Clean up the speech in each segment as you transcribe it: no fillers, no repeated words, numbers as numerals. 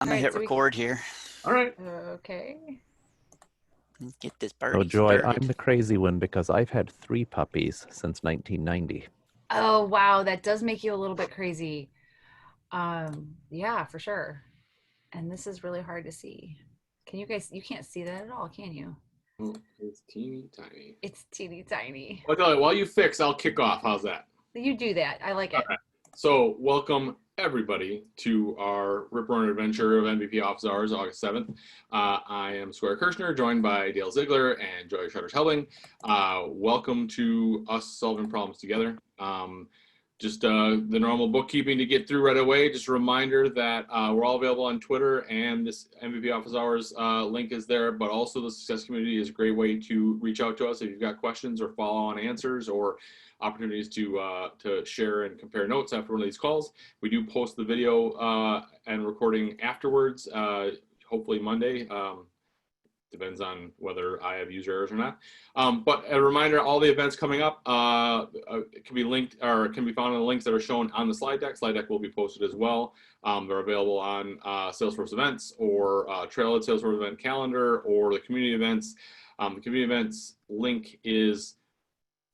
I'm gonna hit record here. All right. Okay. Let's get this Oh, party Joy, started. I'm the crazy one because I've had 3 puppies since 1990. Oh, wow. That does make you a little bit crazy. Yeah, for sure. And this is really hard to see. You can't see that at all, can you? Oh, it's teeny tiny. It's teeny tiny. Well, tell you, while you fix, I'll kick off. How's that? You do that. I like it. Okay. So, welcome everybody to our Rip Roaring Adventure of MVP Office Hours, August 7th. I am Square Kirshner, joined by Dale Ziegler and Joy Shutters-Helbing. Welcome to us solving problems together. Just the normal bookkeeping to get through right away. Just a reminder that we're all available on Twitter, and this MVP Office Hours link is there, but also the Success Community is a great way to reach out to us if you've got questions or follow-on answers or opportunities to share and compare notes after one of these calls. We do post the video and recording afterwards, hopefully Monday. Depends on whether I have user errors or not. But a reminder, all the events coming up can be linked or can be found in the links that are shown on the slide deck. Slide deck will be posted as well. They're available on Salesforce events or Trailhead Salesforce event calendar or the community events. The community events link is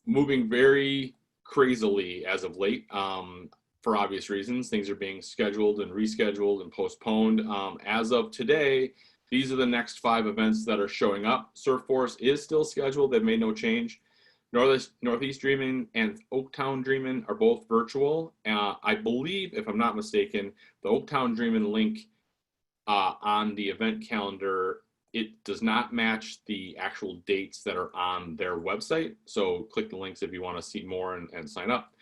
moving very crazily as of late. For obvious reasons, things are being scheduled and rescheduled and postponed. As of today, these are the next 5 events that are showing up. Surfforce is still scheduled. They've made no change. Northeast Dreaming and Oaktown Dreaming are both virtual. I believe, if I'm not mistaken, the Oaktown Dreaming link on the event calendar, it does not match the actual dates that are on their website. So click the links if you want to see more and sign up.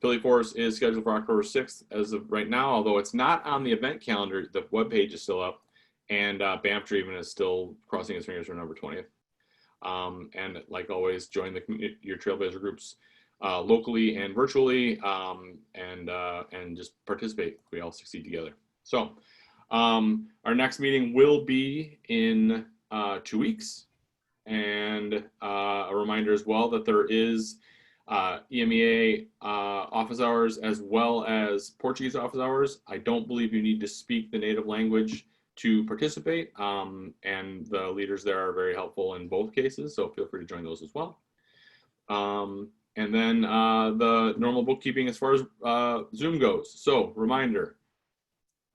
Philly Force is scheduled for October 6th as of right now, although it's not on the event calendar. The webpage is still up. And Banff Dreaming is still crossing his fingers for November 20th. And like always, join your Trailblazer groups locally and virtually, and just participate. We all succeed together. So our next meeting will be in 2 weeks. And a reminder as well that there is EMEA office hours as well as Portuguese office hours. I don't believe you need to speak the native language to participate, and the leaders there are very helpful in both cases, so feel free to join those as well. And then the normal bookkeeping as far as Zoom goes. So reminder,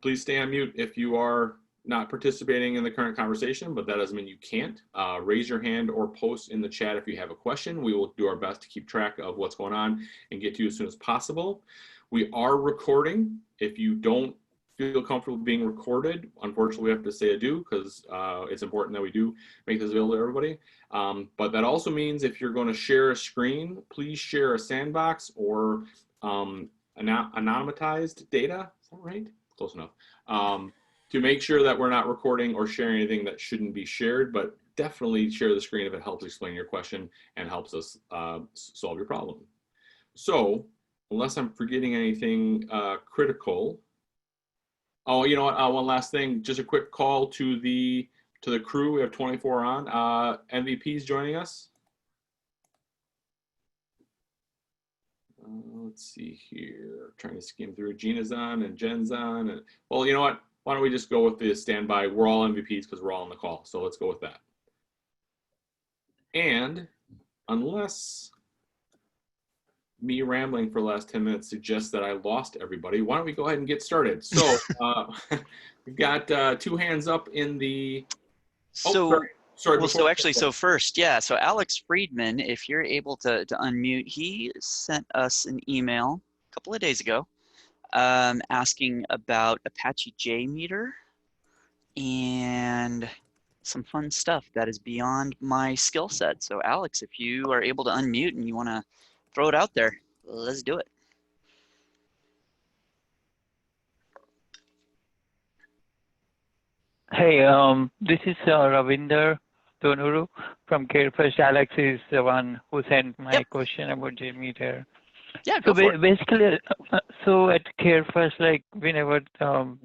please stay on mute if you are not participating in the current conversation, but that doesn't mean you can't. Raise your hand or post in the chat if you have a question. We will do our best to keep track of what's going on and get to you as soon as possible. We are recording. If you don't feel comfortable being recorded, unfortunately we have to say adieu because it's important that we do make this available to everybody. But that also means if you're going to share a screen, please share a sandbox or anonymized data. Is that right? Close enough. To make sure that we're not recording or sharing anything that shouldn't be shared, but definitely share the screen if it helps explain your question and helps us solve your problem. So unless I'm forgetting anything critical. Oh, you know what? One last thing, just a quick call to the crew. We have 24 on. MVPs joining us. Let's see here. Trying to skim through. Gina's on and Jen's on. And well, you know what? Why don't we just go with the standby? We're all MVPs because we're all on the call. So let's go with that. And unless me rambling for the last 10 minutes suggests that I lost everybody, why don't we go ahead and get started? So we've got 2 hands up in the. So first, yeah. So Alex Friedman, if you're able to unmute, he sent us an email a couple of days ago asking about Apache JMeter and some fun stuff that is beyond my skill set. So Alex, if you are able to unmute and you want to throw it out there, let's do it. Hey, this is Ravinder Donuru from CareFirst. Alex is the one who sent my question about JMeter. Yeah, go for it. Basically, so at CareFirst, like we never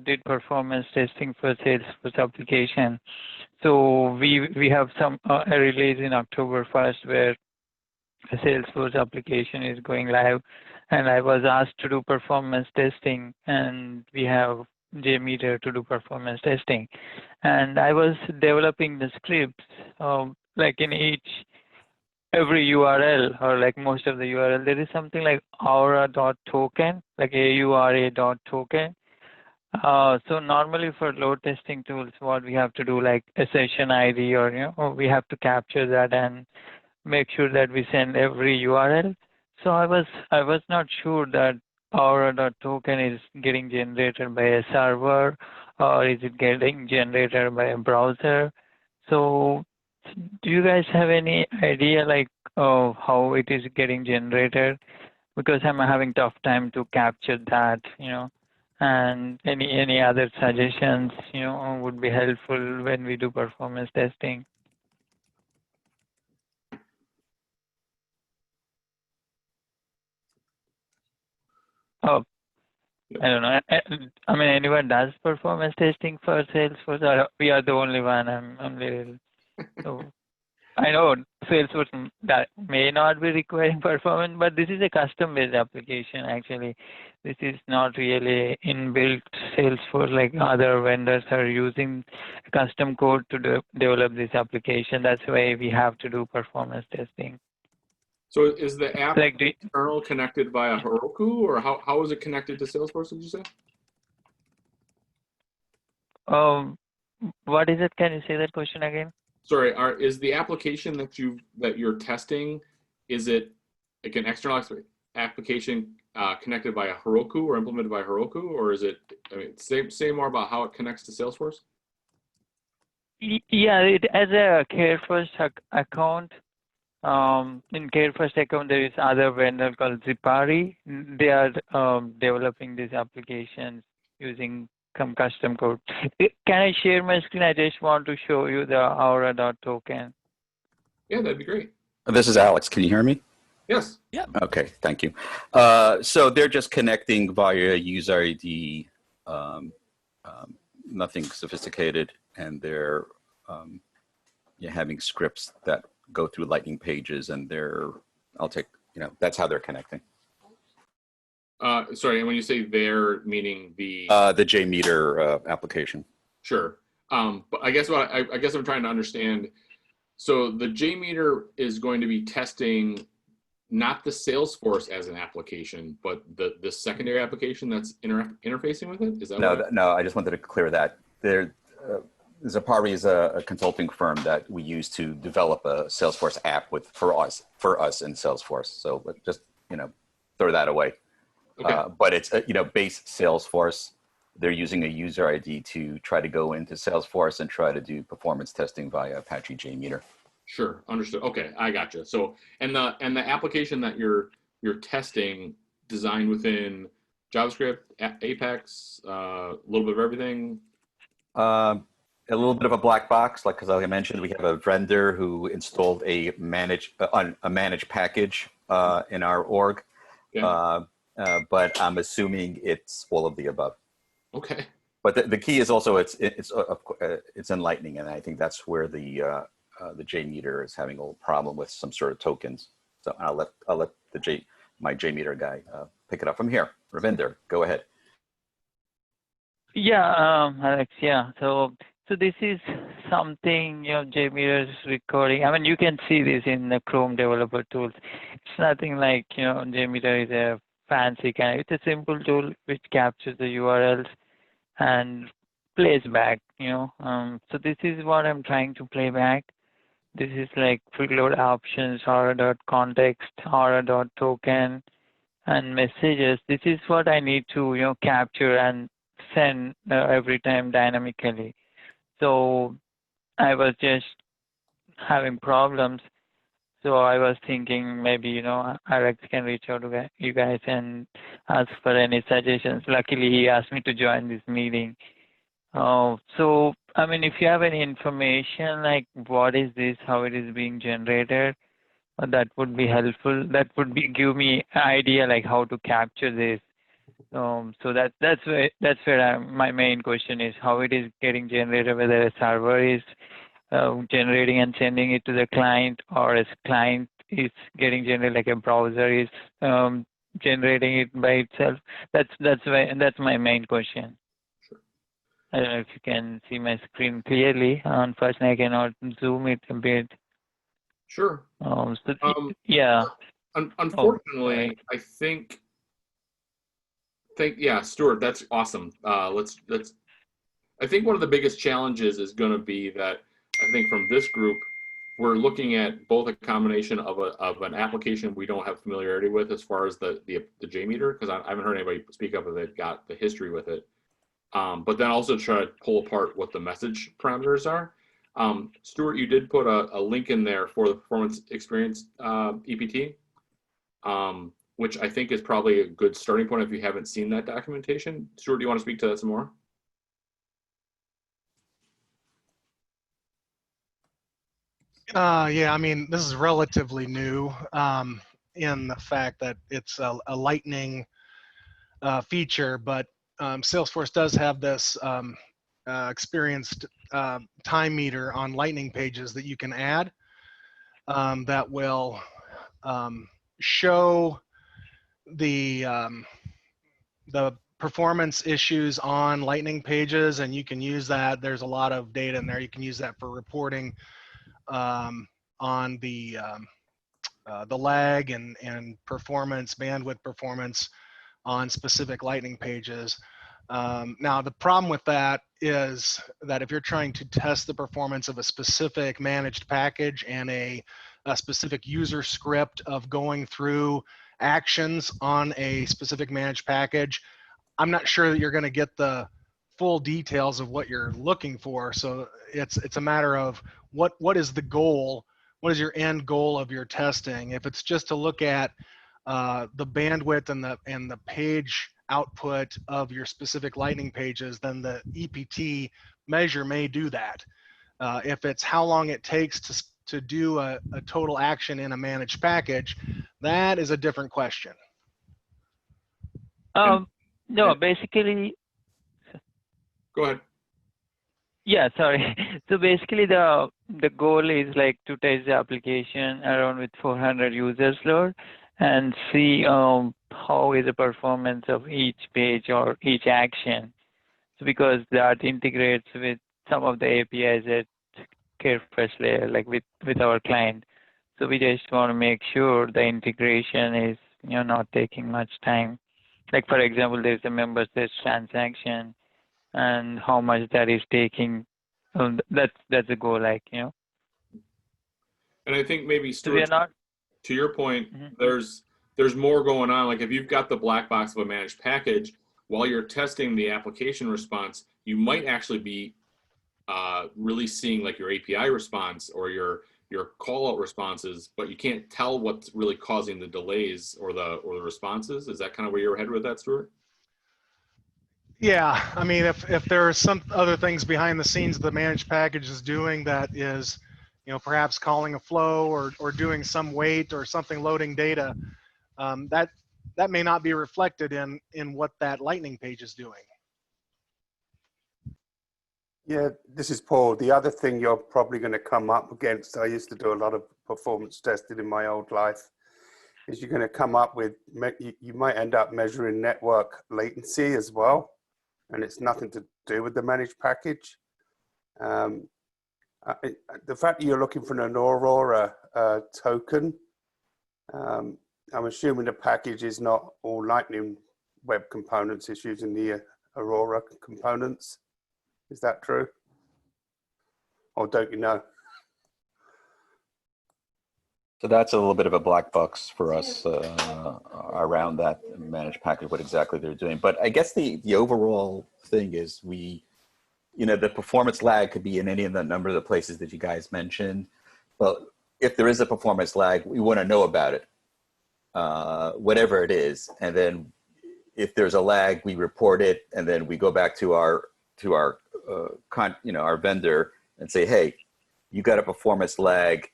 did performance testing for Salesforce application. So we have some a release in October 1st where a Salesforce application is going live, and I was asked to do performance testing, and we have JMeter to do performance testing. And I was developing the scripts, like in every URL or like most of the URL, there is something like aura.token, like aura.token. So normally for load testing tools, what we have to do, like a session ID, or we have to capture that and make sure that we send every URL. So I was not sure that aura.token is getting generated by a server, or is it getting generated by a browser. So do you guys have any idea like of how it is getting generated? Because I'm having tough time to capture that, and any other suggestions, would be helpful when we do performance testing. Oh, I don't know. I mean, anyone does performance testing for Salesforce, or we are the only one? I'm little. So I know Salesforce that may not be requiring performance, but this is a custom-based application. Actually, this is not really inbuilt Salesforce like other vendors are using custom code to develop this application. That's why we have to do performance testing. So is the app Like, internal connected via Heroku, or how is it connected to Salesforce, did you say? what is it? Can you say that question again? Sorry, is the application that you're testing, is it like an external application connected via Heroku or implemented by Heroku, or is it? I mean, say more about how it connects to Salesforce. Yeah, it as a CareFirst account. In CareFirst account, there is other vendor called Zipari. They are developing these applications using some custom code. Can I share my screen? I just want to show you the aura.token. Yeah, that'd be great. This is Alex. Can you hear me? Yes. Yeah. Okay, thank you. So they're just connecting via user ID, nothing sophisticated, and they're having scripts that go through Lightning pages, and that's how they're connecting. Sorry, and when you say they're, meaning the JMeter application. Sure. But I guess I guess I'm trying to understand. So the JMeter is going to be testing not the Salesforce as an application, but the secondary application that's interfacing with it. Is that No? I just wanted to clear that. Zipari is a consulting firm that we use to develop a Salesforce app for us in Salesforce. So just throw that away. Okay. But it's base Salesforce. They're using a user ID to try to go into Salesforce and try to do performance testing via Apache JMeter. Sure, understood. Okay, I gotcha. So and the application that you're testing designed within JavaScript, Apex, a little bit of everything. A little bit of a black box, because like I mentioned, we have a vendor who installed a managed package in our org. Okay. But I'm assuming it's all of the above. Okay. But the key is also it's in Lightning, and I think that's where the JMeter is having a little problem with some sort of tokens. So I'll let my JMeter guy pick it up from here. Ravinder, go ahead. Yeah, Alex. Yeah. So this is something JMeter is recording. I mean, you can see this in the Chrome developer tools. It's nothing like JMeter is a fancy kind. It's a simple tool which captures the URLs and plays back. So this is what I'm trying to play back. This is like preload options, aura.context, aura.token, and messages. This is what I need to capture and send every time dynamically. So I was just having problems. So I was thinking maybe, Alex can reach out to you guys and ask for any suggestions. Luckily, he asked me to join this meeting. So, I mean, if you have any information, like what is this, how it is being generated, that would be helpful. That would give me an idea like how to capture this. So that's where my main question is, how it is getting generated, whether a server is generating and sending it to the client, or a client is getting generated, like a browser is generating it by itself. That's my main question. Sure. I don't know if you can see my screen clearly. Unfortunately, I cannot zoom it a bit. Sure. So, Um, yeah. Unfortunately, right. I think yeah, Stuart, that's awesome. I think one of the biggest challenges is going to be that I think from this group, we're looking at both a combination of an application we don't have familiarity with as far as the JMeter, because I haven't heard anybody speak up of it, got the history with it. But then also try to pull apart what the message parameters are. Stuart, you did put a link in there for the performance experience EPT, which I think is probably a good starting point if you haven't seen that documentation. Stuart, do you want to speak to that some more? Yeah, I mean, this is relatively new in the fact that it's a Lightning feature, but Salesforce does have this experienced time meter on Lightning pages that you can add that will show the performance issues on Lightning pages, and you can use that. There's a lot of data in there. You can use that for reporting on the lag and performance, bandwidth performance on specific Lightning pages. Now, the problem with that is that if you're trying to test the performance of a specific managed package and a specific user script of going through actions on a specific managed package, I'm not sure that you're going to get the full details of what you're looking for. So it's a matter of what is the goal? What is your end goal of your testing? If it's just to look at the bandwidth and the page output of your specific Lightning pages, then the EPT measure may do that. If it's how long it takes to do a total action in a managed package, that is a different question. No, basically. Go ahead. Yeah, sorry. So basically, the goal is like to test the application around with 400 users load and see how is the performance of each page or each action. So because that integrates with some of the APIs at CareFirst layer, like with our client. So we just want to make sure the integration is not taking much time. Like for example, there's a member search transaction, and how much that is taking. That's a goal, like And I think maybe Stuart, to your point, there's more going on. Like if you've got the black box of a managed package, while you're testing the application response, you might actually be really seeing like your API response or your call out responses, but you can't tell what's really causing the delays or the responses. Is that kind of where you're headed with that, Stuart? Yeah, I mean, if there are some other things behind the scenes the managed package is doing that is, perhaps calling a flow or doing some wait or something loading data, that may not be reflected in what that Lightning page is doing. Yeah, this is Paul. The other thing you're probably going to come up against, I used to do a lot of performance testing in my old life, is you're going to come up with, you might end up measuring network latency as well, and it's nothing to do with the managed package. The fact that you're looking for an Aurora token, I'm assuming the package is not all Lightning Web components, it's using the Aurora components. Is that true? Or don't you know? So that's a little bit of a black box for us around that managed package, what exactly they're doing. But I guess the overall thing is the performance lag could be in any of the number of the places that you guys mentioned. But if there is a performance lag, we want to know about it, whatever it is. And then if there's a lag, we report it, and then we go back to our vendor and say, hey, you got a performance lag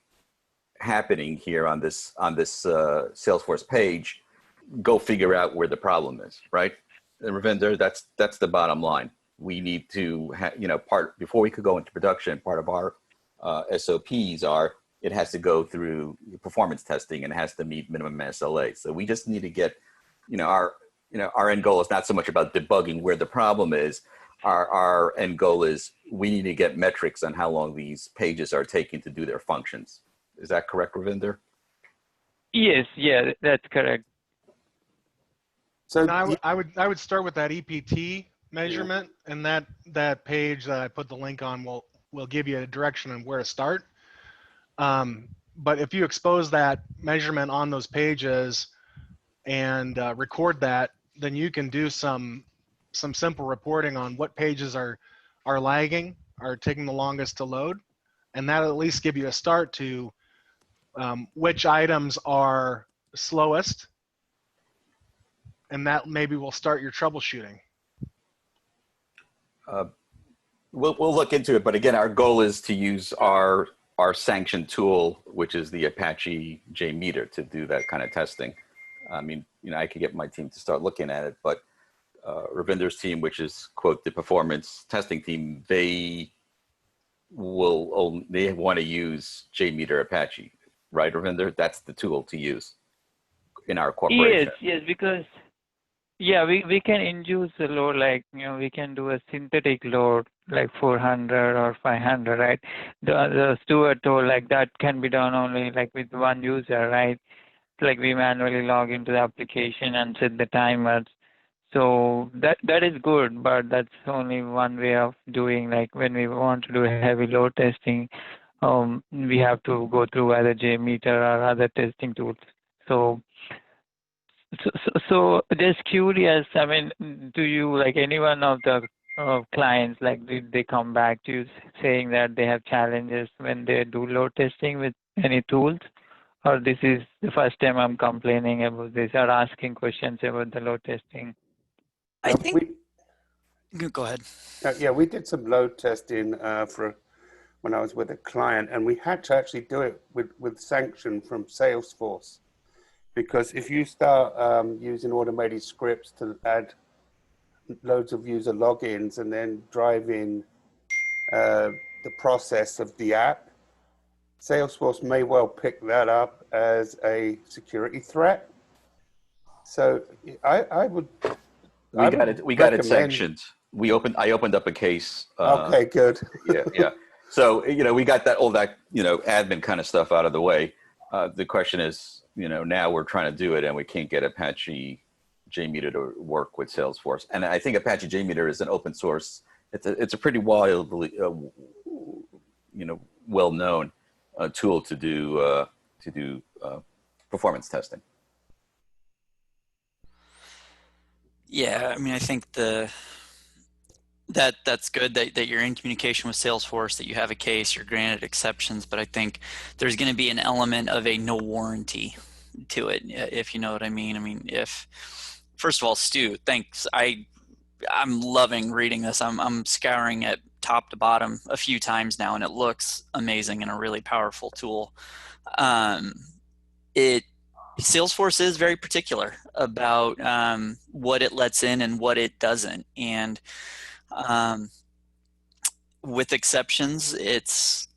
happening here on this Salesforce page. Go figure out where the problem is, right? The vendor, that's the bottom line. We need to before we could go into production, part of our SOPs are it has to go through performance testing and has to meet minimum SLA. So we just need to get our end goal is not so much about debugging where the problem is, our end goal is we need to get metrics on how long these pages are taking to do their functions. Is that correct, Ravinder? Yes, yeah, that's correct. So Now, I would start with that EPT measurement, and that page that I put the link on will give you a direction on where to start. But if you expose that measurement on those pages and record that, then you can do some simple reporting on what pages are lagging, are taking the longest to load, and that'll at least give you a start to which items are slowest, and that maybe will start your troubleshooting. We'll look into it, but again, our goal is to use our sanction tool, which is the Apache JMeter, to do that kind of testing. I mean, I could get my team to start looking at it, but Ravinder's team, which is, quote, the performance testing team, they want to use JMeter Apache, right, Ravinder? That's the tool to use in our corporation. Yes, because yeah, we can induce a load, like, we can do a synthetic load like 400 or 500, right? The Stuart told like that can be done only like with one user, right? Like we manually log into the application and set the timers. So that is good, but that's only one way of doing. Like when we want to do heavy load testing, we have to go through either JMeter or other testing tools. So just curious, I mean, do you, like, any one of the clients, like, did they come back to you saying that they have challenges when they do load testing with any tools? Or this is the first time I'm complaining about this or asking questions about the load testing? I think. Go ahead. yeah, we did some load testing when I was with a client, and we had to actually do it with sanction from Salesforce. Because if you start using automated scripts to add loads of user logins and then drive in the process of the app, Salesforce may well pick that up as a security threat. So I would. We got it sanctioned. I opened up a case. Okay, good. yeah. So we got all that admin kind of stuff out of the way. The question is, now we're trying to do it and we can't get Apache JMeter to work with Salesforce. And I think Apache JMeter is an open source. It's a pretty wildly, well-known tool to do performance testing. Yeah, I mean, I think that's good that you're in communication with Salesforce, that you have a case, you're granted exceptions, but I think there's going to be an element of a no warranty to it, if you know what I mean. I mean, first of all, Stu, thanks. I'm loving reading this. I'm scouring it top to bottom a few times now, and it looks amazing and a really powerful tool. Salesforce is very particular about what it lets in and what it doesn't, and with exceptions,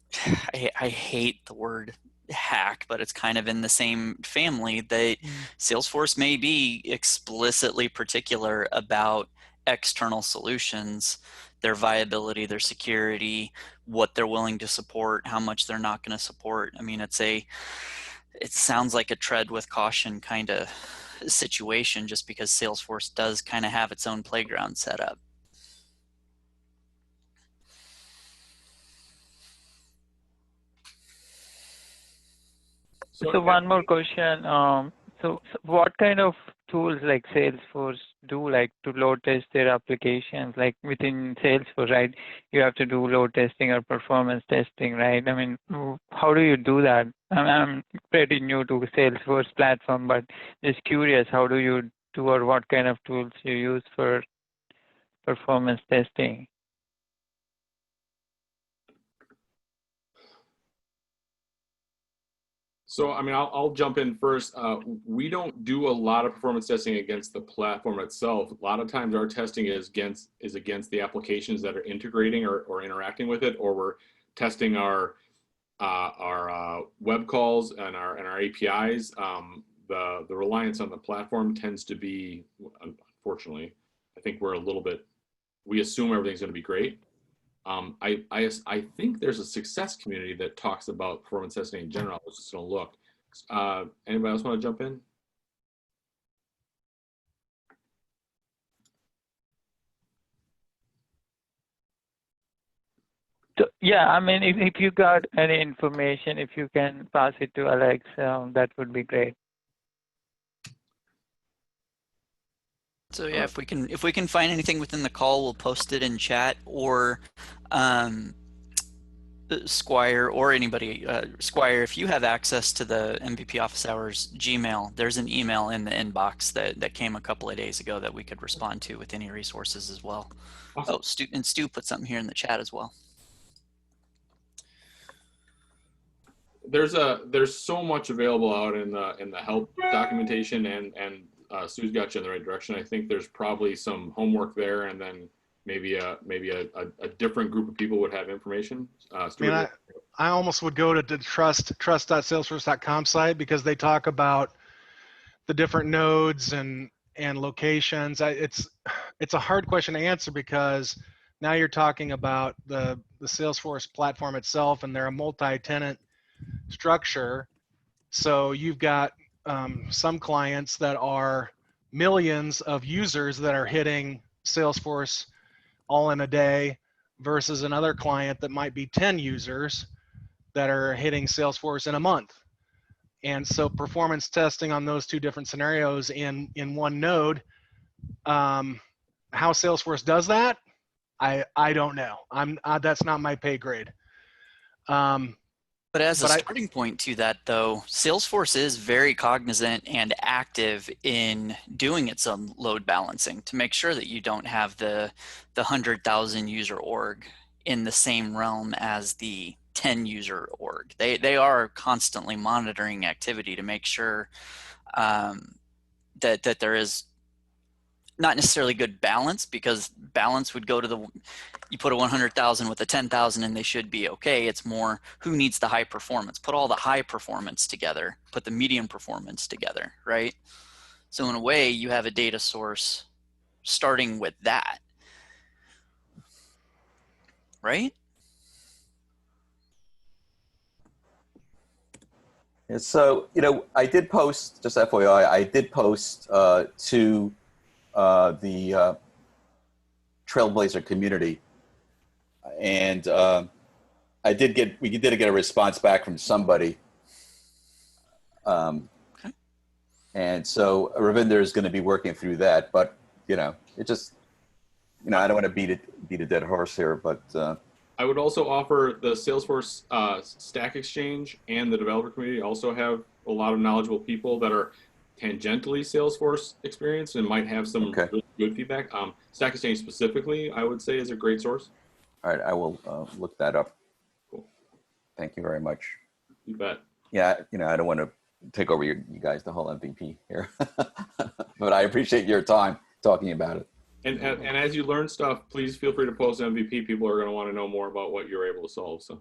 I hate the word hack, but it's kind of in the same family that Salesforce may be explicitly particular about external solutions, their viability, their security, what they're willing to support, how much they're not going to support. I mean, it sounds like a tread with caution kind of situation, just because Salesforce does kind of have its own playground set up. So one more question. So what kind of tools like Salesforce do, like, to load test their applications? Like within Salesforce, right? You have to do load testing or performance testing, right? I mean, how do you do that? I'm pretty new to Salesforce platform, but just curious, how do you do, or what kind of tools you use for performance testing? So, I mean, I'll jump in first. We don't do a lot of performance testing against the platform itself. A lot of times our testing is against the applications that are integrating or interacting with it, or we're testing our web calls and our APIs. The reliance on the platform tends to be, unfortunately, I think we're we assume everything's going to be great. I think there's a success community that talks about performance testing in general. I was just going to look. Anybody else want to jump in? So, yeah, I mean, if you got any information, if you can pass it to Alex, that would be great. So yeah, if we can find anything within the call, we'll post it in chat, or Squire or anybody, Squire, if you have access to the MVP Office Hours Gmail, there's an email in the inbox that came a couple of days ago that we could respond to with any resources as well. Awesome. Oh, Stu put something here in the chat as well. There's so much available out in the help documentation, and Stu's got you in the right direction. I think there's probably some homework there, and then maybe a different group of people would have information. Stu, I almost would go to the trust.salesforce.com site, because they talk about the different nodes and locations. It's a hard question to answer, because now you're talking about the Salesforce platform itself, and they're a multi-tenant structure. So you've got some clients that are millions of users that are hitting Salesforce all in a day, versus another client that might be 10 users that are hitting Salesforce in a month. And so performance testing on those two different scenarios in one node, how Salesforce does that, I don't know. That's not my pay grade. But as a starting point to that, though, Salesforce is very cognizant and active in doing its own load balancing to make sure that you don't have the 100,000 user org in the same realm as the 10 user org. They are constantly monitoring activity to make sure that there is not necessarily good balance, because balance would go to you put a 100,000 with a 10,000 and they should be okay. It's more who needs the high performance. Put all the high performance together, put the medium performance together, right? So in a way, you have a data source starting with that, right? Yeah, so, I did post, just FYI, I did post to the Trailblazer community, and we did get a response back from somebody, and so Ravinder is going to be working through that. But it just, I don't want to beat a dead horse here, but I would also offer the Salesforce Stack Exchange and the developer community also have a lot of knowledgeable people that are tangentially Salesforce experienced and might have some really good feedback. Stack Exchange specifically, I would say, is a great source. All right, I will look that up. Cool. Thank you very much. You bet. Yeah, I don't want to take over you guys, the whole MVP here, but I appreciate your time talking about it. And as you learn stuff, please feel free to post MVP. People are going to want to know more about what you're able to solve. So,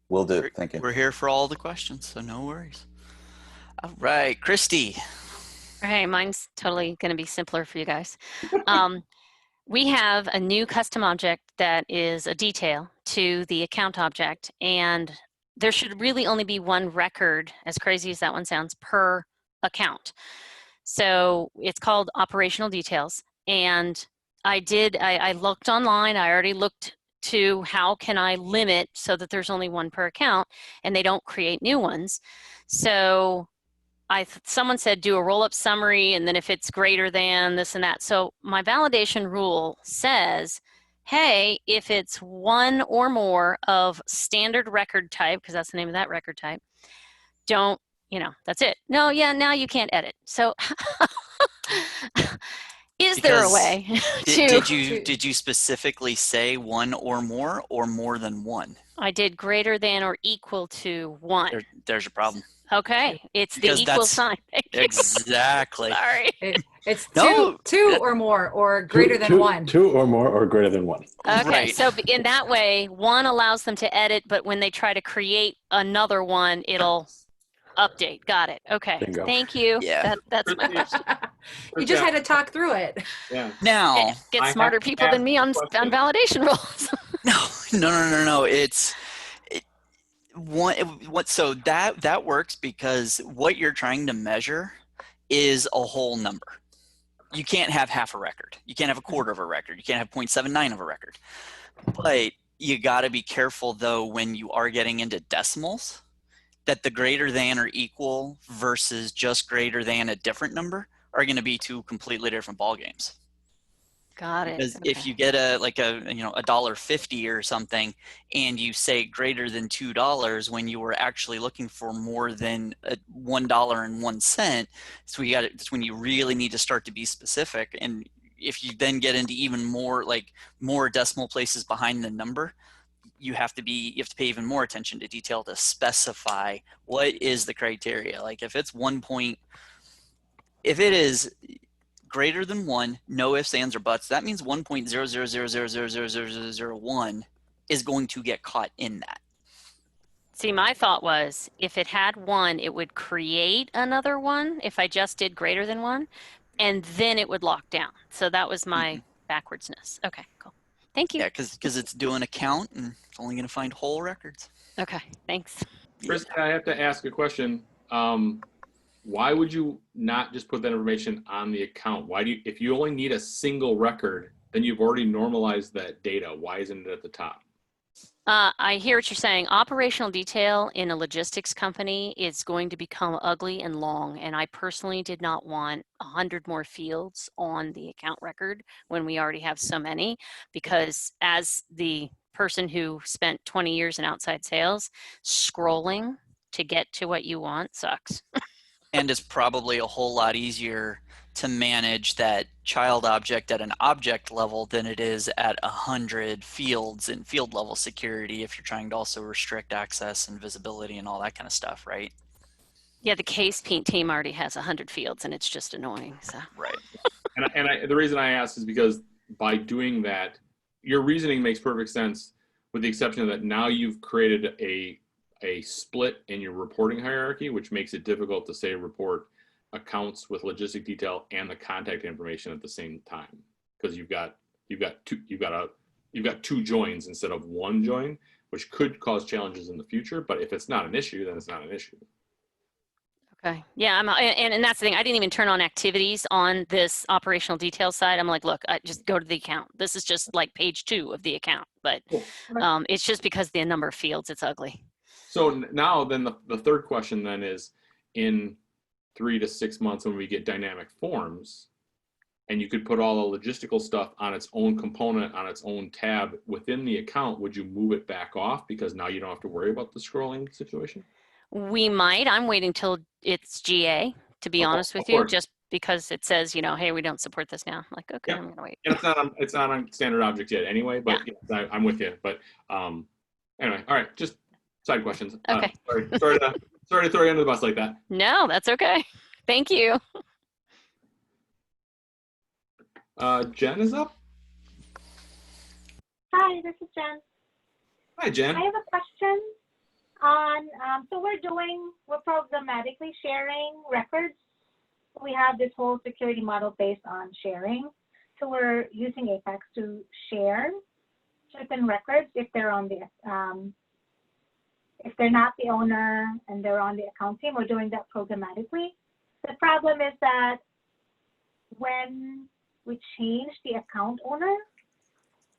will do. Thank you. We're here for all the questions, so no worries. All right, Christy. All right, mine's totally going to be simpler for you guys. We have a new custom object that is a detail to the account object, and there should really only be one record, as crazy as that one sounds, per account. So it's called operational details. And I looked online, I already looked to how can I limit so that there's only one per account and they don't create new ones. So someone said do a roll-up summary, and then if it's greater than this and that. So my validation rule says, hey, if it's one or more of standard record type, because that's the name of that record type, don't, that's it. No, yeah, now you can't edit. So is there a way did you specifically say one or more than one? I did greater than or equal to one. There's your problem. Okay, it's the equal sign. Exactly. Sorry. It's two or more, or greater than one. Two or more, or greater than one. Okay, right. So in that way, one allows them to edit, but when they try to create another one, it'll update. Got it. Okay. Bingo. Thank you. Yeah. That's my question. You just had to talk through it. Yeah. Now, Get I smarter have to people than ask me the on question. validation roles. no. So that works because what you're trying to measure is a whole number. You can't have half a record. You can't have a quarter of a record. You can't have 0.79 of a record. But you got to be careful though when you are getting into decimals, that the greater than or equal versus just greater than a different number are going to be two completely different ball games. Got it. Because if you get $1.50 or something, and you say greater than $2 when you were actually looking for more than $1.01, so it's when you really need to start to be specific. And if you then get into even more decimal places behind the number, you have to pay even more attention to detail to specify what is the criteria. Like if it is greater than 1, no ifs, ands, or buts, that means 1.00000000001 is going to get caught in that. See, my thought was if it had 1, it would create another 1 if I just did greater than 1, and then it would lock down. So that was my backwardsness. Okay, cool. Thank you. Yeah, because it's doing a count and it's only going to find whole records. Okay, thanks. Chris, I have to ask a question. Why would you not just put that information on the account? If you only need a single record, then you've already normalized that data. Why isn't it at the top? I hear what you're saying. Operational detail in a logistics company is going to become ugly and long, and I personally did not want 100 more fields on the account record when we already have so many, because as the person who spent 20 years in outside sales, scrolling to get to what you want sucks. And it's probably a whole lot easier to manage that child object at an object level than it is at 100 fields in field level security if you're trying to also restrict access and visibility and all that kind of stuff, right? Yeah, the case team already has 100 fields and it's just annoying. So. Right. And the reason I asked is because by doing that, your reasoning makes perfect sense, with the exception of that now you've created a split in your reporting hierarchy, which makes it difficult to say report accounts with logistic detail and the contact information at the same time, because you've got two joins instead of one join, which could cause challenges in the future. But if it's not an issue, then it's not an issue. Okay. Yeah, and that's the thing. I didn't even turn on activities on this operational detail side. I'm like, look, I just go to the account. This is just like page 2 of the account, but it's just because the number of fields, it's ugly. So now then the third question then is, in 3 to 6 months when we get dynamic forms, and you could put all the logistical stuff on its own component, on its own tab within the account, would you move it back off because now you don't have to worry about the scrolling situation? We might. I'm waiting till it's GA, to be honest with you, just because it says, hey, we don't support this now. I'm like, okay, I'm gonna wait. And it's not on standard object yet anyway, but yeah, I'm with you. But anyway, all right, just side questions. Okay. Sorry to throw you under the bus like that. No, that's okay. Thank you. Jen is up. Hi, this is Jen. Hi, Jen. I have a question on, so we're programmatically sharing records. We have this whole security model based on sharing. So we're using Apex to share certain records if they're on the, if they're not the owner and they're on the account team, we're doing that programmatically. The problem is that when we change the account owner,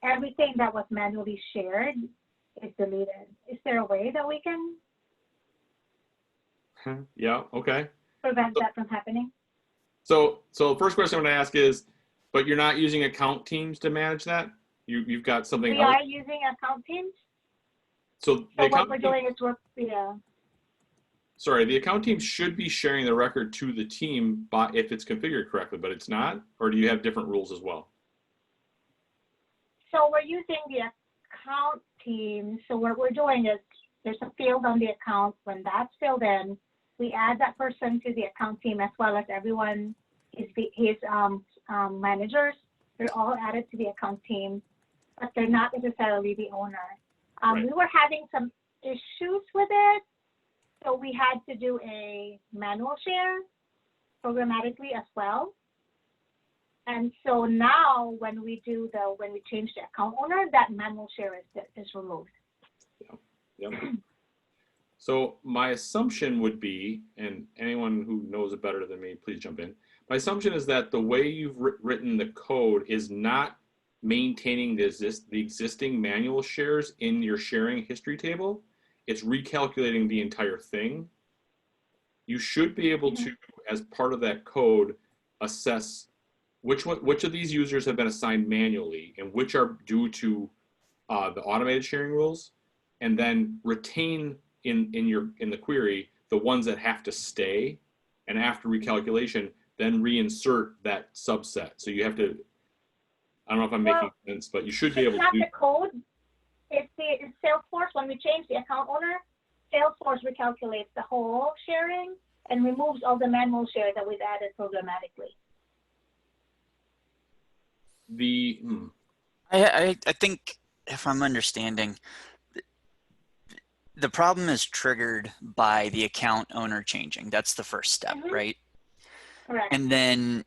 everything that was manually shared is deleted. Is there a way that we can Yeah, okay. prevent that from happening? So the first question I'm going to ask is, but you're not using account teams to manage that? You've got something We else? are using account teams. So what we're doing is sorry, the account team should be sharing the record to the team if it's configured correctly, but it's not? Or do you have different rules as well? So we're using the account team. So what we're doing is there's a field on the account. When that's filled in, we add that person to the account team as well as everyone, his managers. They're all added to the account team, but they're not necessarily the owner. Right. We were having some issues with it So we had to do a manual share programmatically as well. And so now when we change the account owner, that manual share is removed. Yep. So my assumption would be, and anyone who knows it better than me, please jump in. My assumption is that the way you've written the code is not maintaining the existing manual shares in your sharing history table. It's recalculating the entire thing. You should be able to, as part of that code, assess which of these users have been assigned manually and which are due to the automated sharing rules, and then retain in the query the ones that have to stay, and after recalculation then reinsert that subset. So you have to, I don't know if I'm making sense, but you should be able to do. It's not the code, it's Salesforce. When we change the account owner, Salesforce recalculates the whole sharing and removes all the manual share that we've added programmatically. I think if I'm understanding, the problem is triggered by the account owner changing. That's the first step, right? Correct. And then,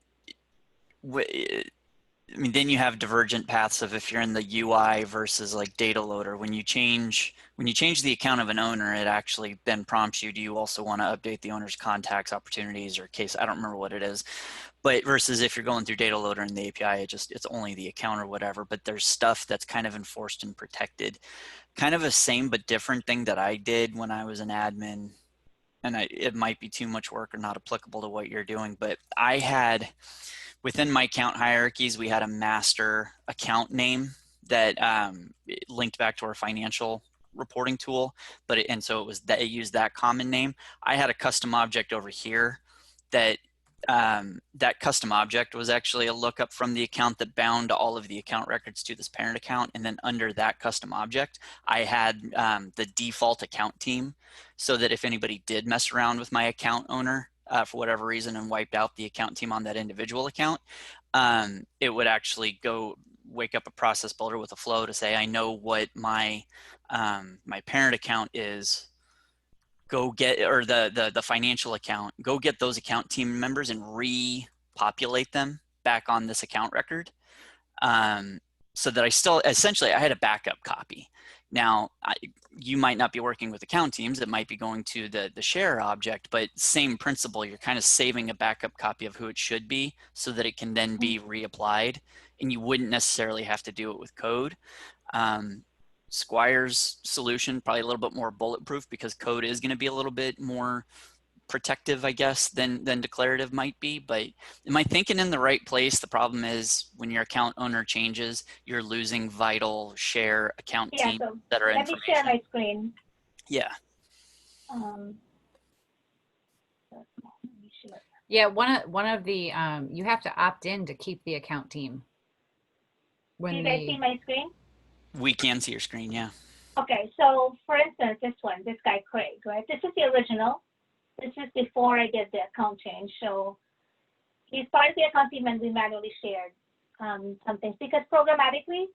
then you have divergent paths of if you're in the UI versus like data loader. When you change the account of an owner, it actually then prompts you, do you also want to update the owner's contacts, opportunities, or case? I don't remember what it is. But versus if you're going through data loader in the API, it's only the account or whatever, but there's stuff that's kind of enforced and protected. Kind of a same but different thing that I did when I was an admin, and it might be too much work or not applicable to what you're doing, but I had, within my account hierarchies, we had a master account name that linked back to our financial reporting tool, and so it used that common name. I had a custom object over here that that custom object was actually a lookup from the account that bound all of the account records to this parent account. And then under that custom object, I had the default account team, so that if anybody did mess around with my account owner for whatever reason and wiped out the account team on that individual account, it would actually go wake up a process builder with a flow to say, I know what my my parent account is. Go get, or the financial account, go get those account team members and repopulate them back on this account record. So that I still, essentially I had a backup copy. Now, you might not be working with account teams, it might be going to the share object, but same principle, you're kind of saving a backup copy of who it should be so that it can then be reapplied, and you wouldn't necessarily have to do it with code. Squire's solution, probably a little bit more bulletproof because code is going to be a little bit more protective, I guess, than declarative might be. But am I thinking in the right place? The problem is when your account owner changes, you're losing vital share account teams so that are let me share my screen. Yeah. Yeah, one of the you have to opt in to keep the account team. Can you guys see my screen? We can see your screen, yeah. Okay, so for instance, this guy Craig, right? This is the original. This is before I did the account change. So he's part of the account team and we manually shared some things because programmatically,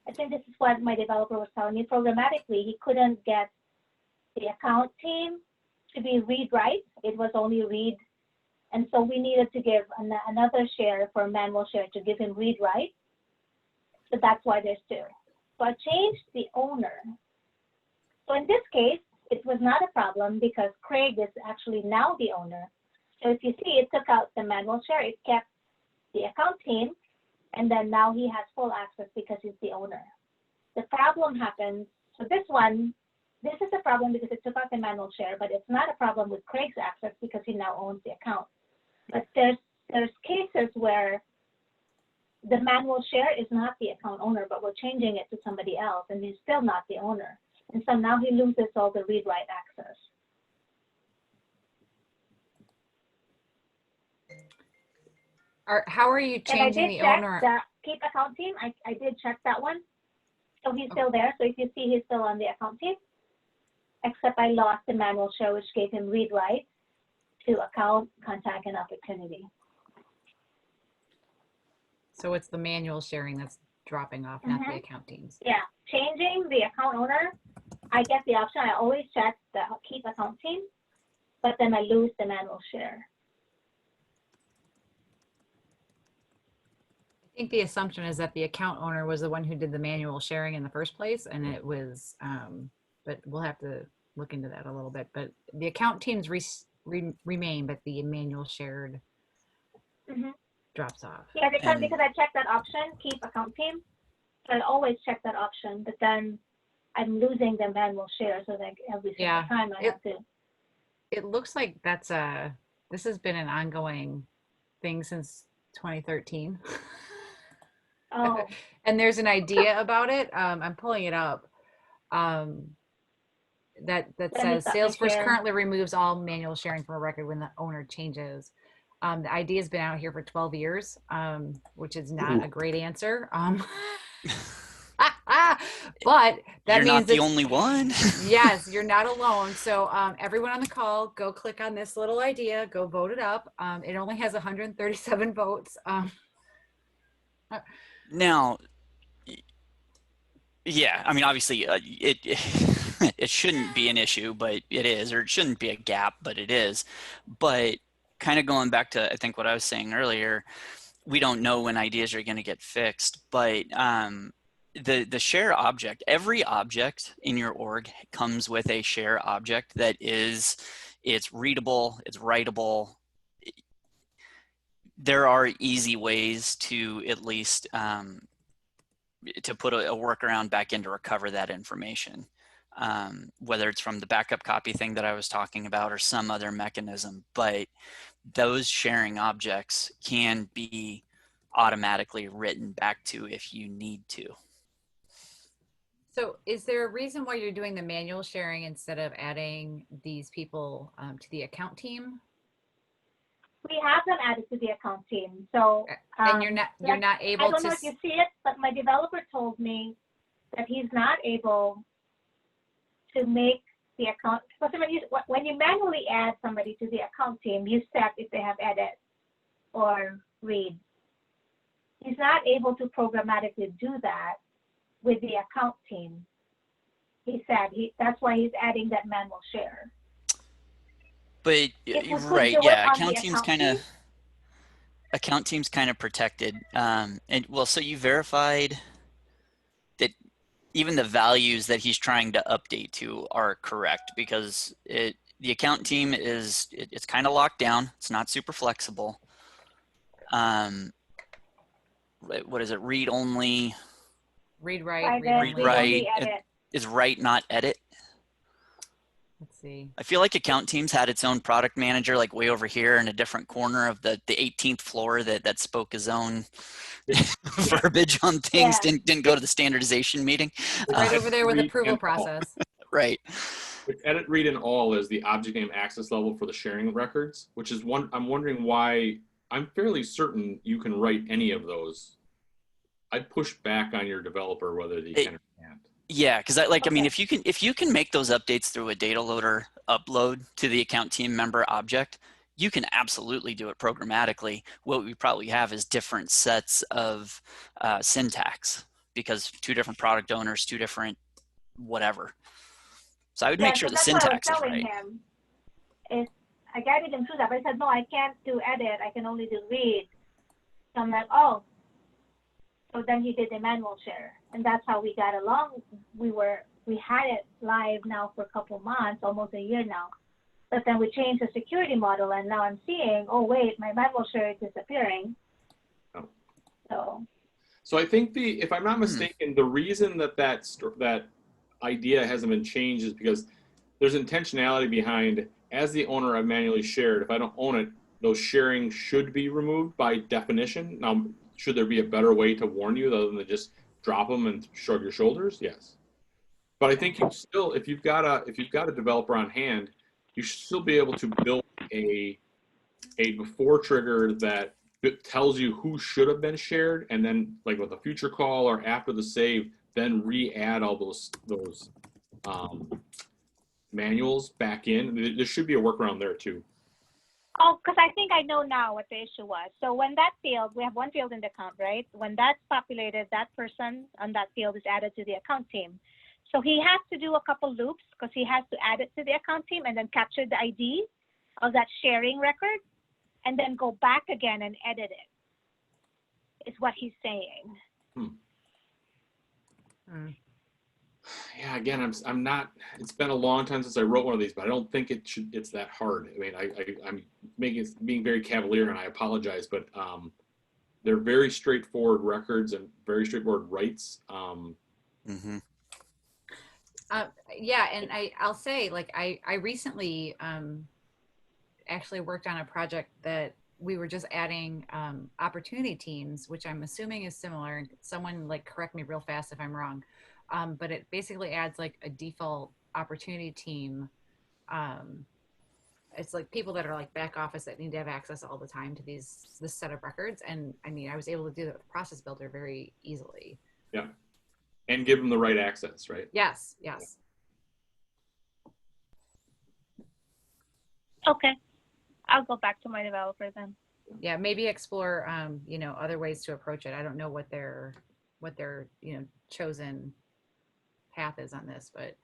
I think this is what my developer was telling me, programmatically, he couldn't get the account team to be read-write. It was only read. And so we needed to give another share for manual share to give him read-write. So that's why there's two. So I changed the owner. So in this case, it was not a problem because Craig is actually now the owner. So if you see, it took out the manual share, it kept the account team, and then now he has full access because he's the owner. The problem happens, so this is a problem because it took out the manual share, but it's not a problem with Craig's access because he now owns the account. But there's cases where the manual share is not the account owner, but we're changing it to somebody else, and he's still not the owner. And so now he loses all the read-write access. How are you changing the owner? The keep account team, I did check that one. So he's still there. So if you see, he's still on the account team, except I lost the manual share, which gave him read-write to account, contact, and opportunity. So it's the manual sharing that's dropping off, not the account teams. Yeah, changing the account owner, I get the option. I always check the keep account team but then I lose the manual share. I think the assumption is that the account owner was the one who did the manual sharing in the first place, and it was, but we'll have to look into that a little bit. But the account teams remain, but the manual shared drops off. Yeah, because I checked that option, keep account team. So I always check that option, but then I'm losing the manual share, so like every single time I have to. It looks like that's this has been an ongoing thing since 2013. Oh. And there's an idea about it. I'm pulling it up. That says Salesforce currently removes all manual sharing from a record when the owner changes. The idea has been out here for 12 years, which is not a great answer. But that you're means not the only one. Yes, you're not alone. So everyone on the call, go click on this little idea, go vote it up. It only has 137 votes. Now, yeah, I mean, obviously, it shouldn't be an issue, but it is, or it shouldn't be a gap, but it is. But kind of going back to, I think, what I was saying earlier, we don't know when ideas are going to get fixed, but the share object, every object in your org comes with a share object that it's readable, it's writable. There are easy ways to at least to put a workaround back in to recover that information, whether it's from the backup copy thing that I was talking about or some other mechanism. But those sharing objects can be automatically written back to if you need to. So is there a reason why you're doing the manual sharing instead of adding these people to the account team? We have them added to the account team. So and you're not able to. I don't know if you see it, but my developer told me that he's not able to make the account. Because when you manually add somebody to the account team, you set if they have edit or read. He's not able to programmatically do that with the account team. He said that's why he's adding that manual share. But right, yeah, account team's kind of protected. And well, so you verified that even the values that he's trying to update to are correct, because the account team it's kind of locked down. It's not super flexible. What is it? Read only. Read write. Read write. Is write not edit? Let's see. I feel like account teams had its own product manager, like way over here in a different corner of the 18th floor that spoke his own verbiage on things. Yeah. Didn't go to the standardization meeting. Right over there with the approval process. Right. Edit, read, and all is the object name access level for the sharing records, which is one. I'm wondering why. I'm fairly certain you can write any of those. I'd push back on your developer whether they can or can't. Yeah, because I mean, if you can make those updates through a data loader upload to the account team member object, you can absolutely do it programmatically. What we probably have is different sets of syntax, because two different product owners, two different whatever. So I would make sure the syntax is right. I guided him through that, but I said, no, I can't do edit. I can only do read. So I'm like, oh. So then he did the manual share, and that's how we got along. We had it live now for a couple months, almost a year now. But then we changed the security model, and now I'm seeing, oh wait, my manual share is disappearing. Oh. So I think if I'm not mistaken, the reason that idea hasn't been changed is because there's intentionality behind. As the owner, I've manually shared. If I don't own it, those sharing should be removed by definition. Now, should there be a better way to warn you other than to just drop them and shrug your shoulders? Yes. But I think you still, if you've got a developer on hand, you should still be able to build a before trigger that tells you who should have been shared, and then like with a future call or after the save, then re-add all those manuals back in. There should be a workaround there too. Oh, because I think I know now what the issue was. So when that field, we have one field in the account, right? When that's populated, that person on that field is added to the account team. So he has to do a couple loops because he has to add it to the account team and then capture the ID of that sharing record and then go back again and edit it, is what he's saying. Yeah, again, I'm not, it's been a long time since I wrote one of these, but I don't think it's that hard. I mean, I'm being very cavalier, and I apologize, but they're very straightforward records and very straightforward rights. Yeah, and I'll say, like, I recently actually worked on a project that we were just adding opportunity teams, which I'm assuming is similar. Someone like correct me real fast if I'm wrong. But it basically adds like a default opportunity team. It's like people that are like back office that need to have access all the time to this set of records. And I mean, I was able to do that with Process Builder very easily. Yeah. And give them the right access, right? Yes, yes. Okay. I'll go back to my developer then. Yeah, maybe explore you know, other ways to approach it. I don't know what their you know, chosen path is on this, but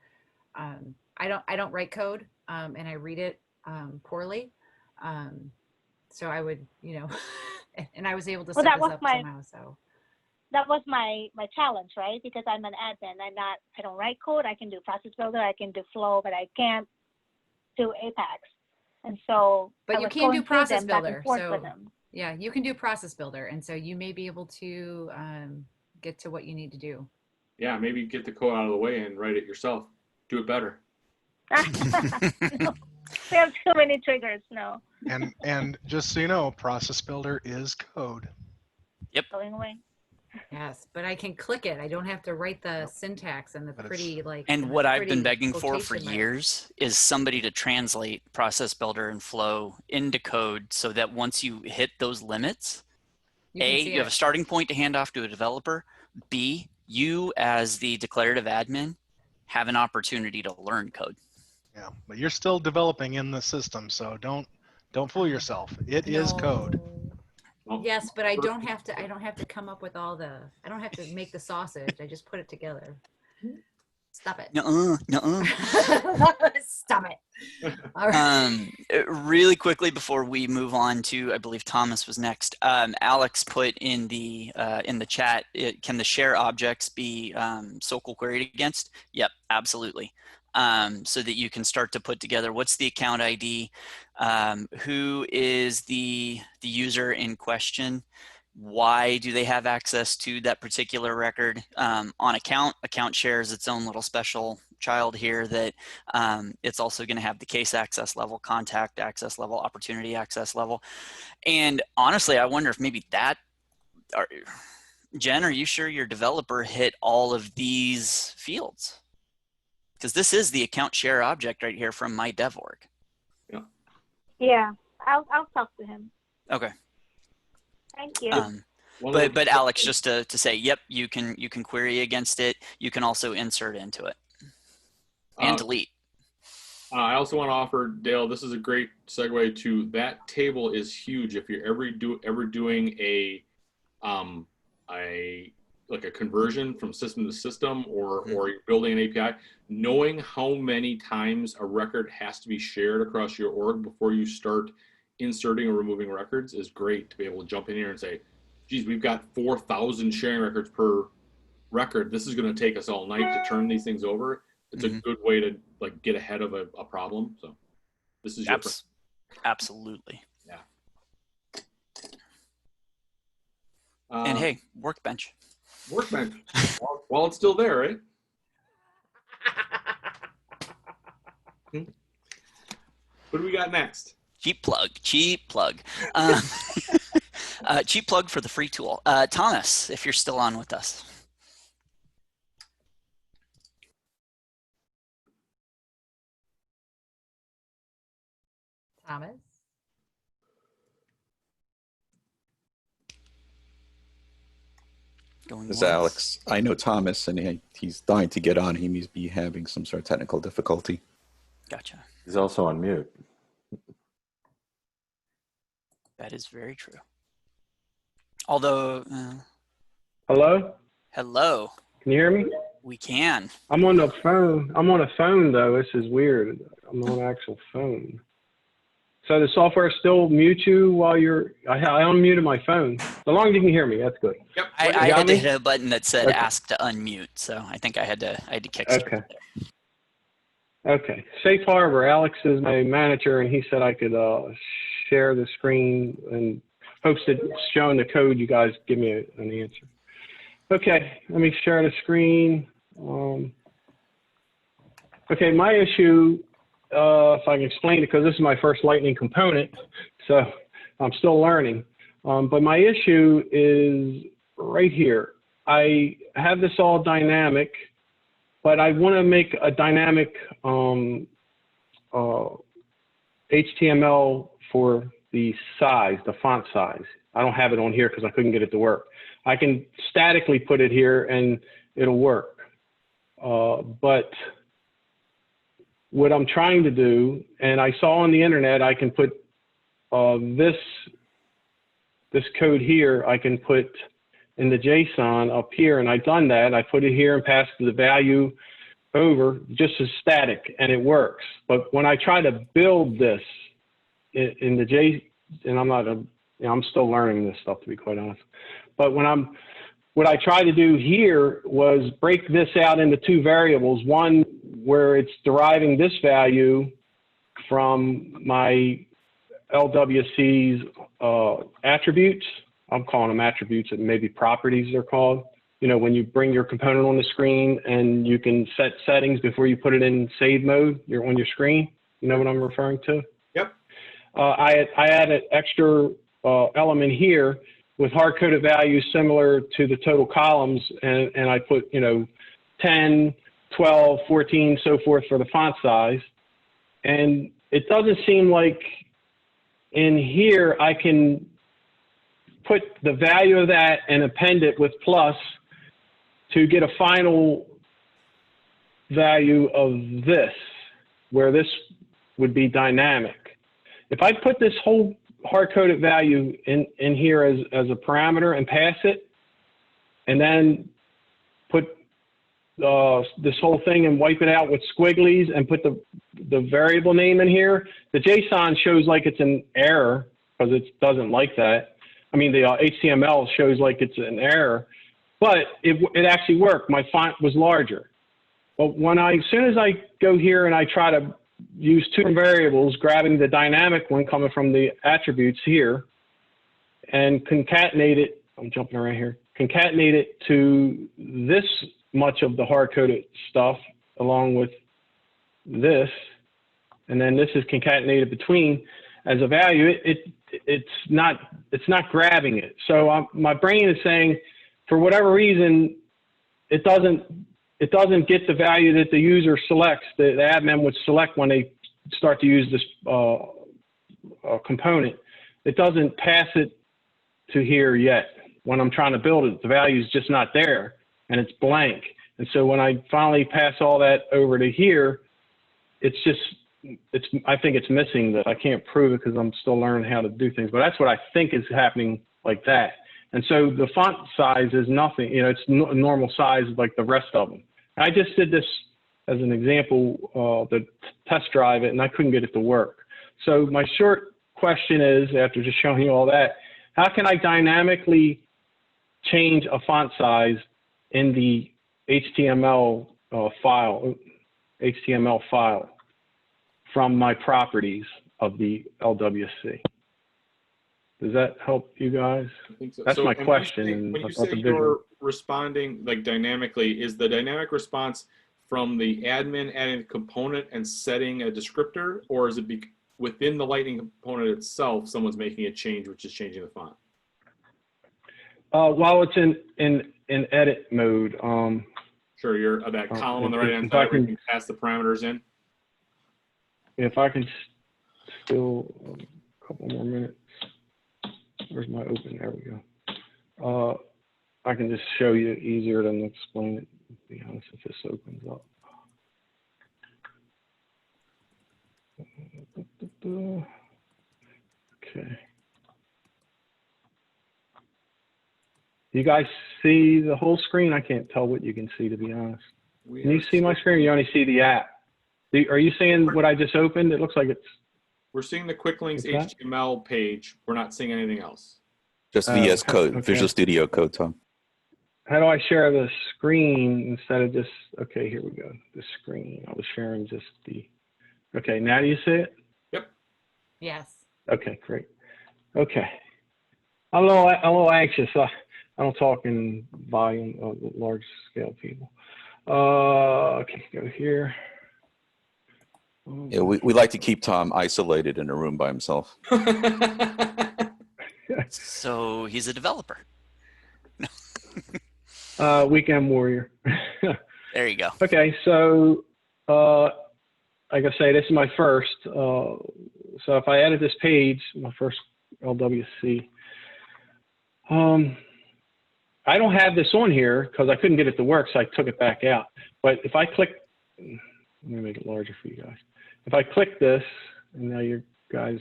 I don't write code and I read it poorly. So I would, you know, and I was able to set this up somehow. So that was my challenge, right? Because I'm an admin. I don't write code. I can do Process Builder, I can do Flow, but I can't do Apex. And so, but you can do Process Builder. So yeah, you can do Process Builder, and so you may be able to get to what you need to do. Yeah, maybe get the code out of the way and write it yourself. Do it better. No, we have too many triggers. No. And just so you know, Process Builder is code. Yep. Going away. Yes, but I can click it. I don't have to write the syntax and the pretty like. And what I've been begging for quotation marks. years is somebody to translate Process Builder and Flow into code so that once you hit those limits, you have a starting point to hand off to a developer. B, you as the declarative admin have an opportunity to learn code. Yeah, but you're still developing in the system, so don't fool yourself. It is code. Yes, but I don't have to come up with all the, I don't have to make the sausage. I just put it together. Stop it. Nuh-uh. Stop it. All right. Really quickly before we move on to, I believe Thomas was next. Alex put in the chat, can the share objects be SOQL queried against? Yep, absolutely. So that you can start to put together what's the account ID, who is the user in question, why do they have access to that particular record. On account shares its own little special child here that it's also going to have the case access level, contact access level, opportunity access level. And honestly, I wonder if maybe Jen, are you sure your developer hit all of these fields? Because this is the account share object right here from my dev org. Yeah, I'll talk to him. Okay. Thank you. But Alex, just to say, yep, you can query against it. You can also insert into it and delete. I also want to offer, Dale, this is a great segue to that table is huge. If you're ever doing a conversion from system to system or you're building an API, knowing how many times a record has to be shared across your org before you start inserting or removing records is great to be able to jump in here and say, geez, we've got 4,000 sharing records per record. This is going to take us all night to turn these things over. It's a good way to like get ahead of a problem. So this is your absolutely. Yeah. And hey, Workbench. Workbench. While it's still there, right? What do we got next? Cheap plug. Cheap plug for the free tool. Thomas, if you're still on with us. Thomas? This is Alex. I know Thomas, and he's dying to get on. He may be having some sort of technical difficulty. Gotcha. He's also on mute. That is very true. Although, Hello? hello, Can you hear me? we can. I'm on the phone. I'm on a phone though. This is weird. I'm on an actual phone. So the software still mutes you while you're, I unmuted my phone. So long as you can hear me, that's good. Yep. I got had to me? hit a button that said Okay. ask to unmute, so I think I had to kickstart Okay. there. Okay. Safe Harbor, Alex is my manager, and he said I could share the screen and hopes that showing the code, you guys give me an answer. Okay, let me share the screen. Okay, my issue, if I can explain it, because this is my first Lightning component, so I'm still learning. But my issue is right here. I have this all dynamic, but I want to make a dynamic HTML for the size, the font size. I don't have it on here because I couldn't get it to work. I can statically put it here and it'll work. But what I'm trying to do, and I saw on the internet, I can put this code here, I can put in the JSON up here, and I've done that. I put it here and passed the value over just as static, and it works. But when I try to build this in the and I'm still learning this stuff, to be quite honest. But what I tried to do here was break this out into two variables. One where it's deriving this value from my LWC's attributes. I'm calling them attributes, and maybe properties they're called. You know, when you bring your component on the screen and you can set settings before you put it in save mode, you're on your screen. You know what I'm referring to? Yep. I added extra element here with hard-coded values similar to the total columns, and I put, 10, 12, 14, so forth for the font size. And it doesn't seem like in here I can put the value of that and append it with plus to get a final value of this, where this would be dynamic. If I put this whole hard-coded value in here as a parameter and pass it, and then put this whole thing and wipe it out with squigglies and put the variable name in here, the JSON shows like it's an error because it doesn't like that. I mean, the HTML shows like it's an error, but it actually worked. My font was larger. But as soon as I go here and I try to use two variables, grabbing the dynamic one coming from the attributes here, and concatenate it, I'm jumping around here, concatenate it to this much of the hard-coded stuff along with this, and then this is concatenated between as a value, it's not grabbing it. So my brain is saying, for whatever reason, it doesn't get the value that the user selects, the admin would select when they start to use this component. It doesn't pass it to here yet. When I'm trying to build it, the value is just not there, and it's blank. And so when I finally pass all that over to here, I think it's missing that. I can't prove it because I'm still learning how to do things, but that's what I think is happening like that. And so the font size is nothing, it's normal size like the rest of them. I just did this as an example to test drive it, and I couldn't get it to work. So my short question is, after just showing you all that, how can I dynamically change a font size in the HTML file from my properties of the LWC? Does that help you guys? I think so. That's So my when question. you say you're responding like dynamically, is the dynamic response from the admin adding a component and setting a descriptor, or is it within the Lightning component itself, someone's making a change, which is changing the font? While it's in edit mode. Sure, you're that column on the right-hand side where you can pass the parameters in. If I can still, a couple more minutes. Where's my open? There we go. I can just show you easier than explain it, to be honest, if this opens up. Okay. You guys see the whole screen? I can't tell what you can see, to be honest. Can you see my screen, or you only see the app? Are you seeing what I just opened? It looks like it's We're seeing the quick links What's that? HTML page. We're not seeing anything else. Just VS Code, okay. Visual Studio Code, Tom. How do I share the screen instead of just, okay, here we go. The screen, I was sharing just the, okay, now do you see it? Yes. Okay, great. Okay. I'm a little anxious. I don't talk in volume of large scale people. Okay, go here. Yeah, we like to keep Tom isolated in a room by himself. So he's a developer. Weekend warrior. There you go. Okay, so like I say, this is my first. So if I edit this page, my first LWC, I don't have this on here because I couldn't get it to work, so I took it back out. But if I click, let me make it larger for you guys. If I click this, and now your guys'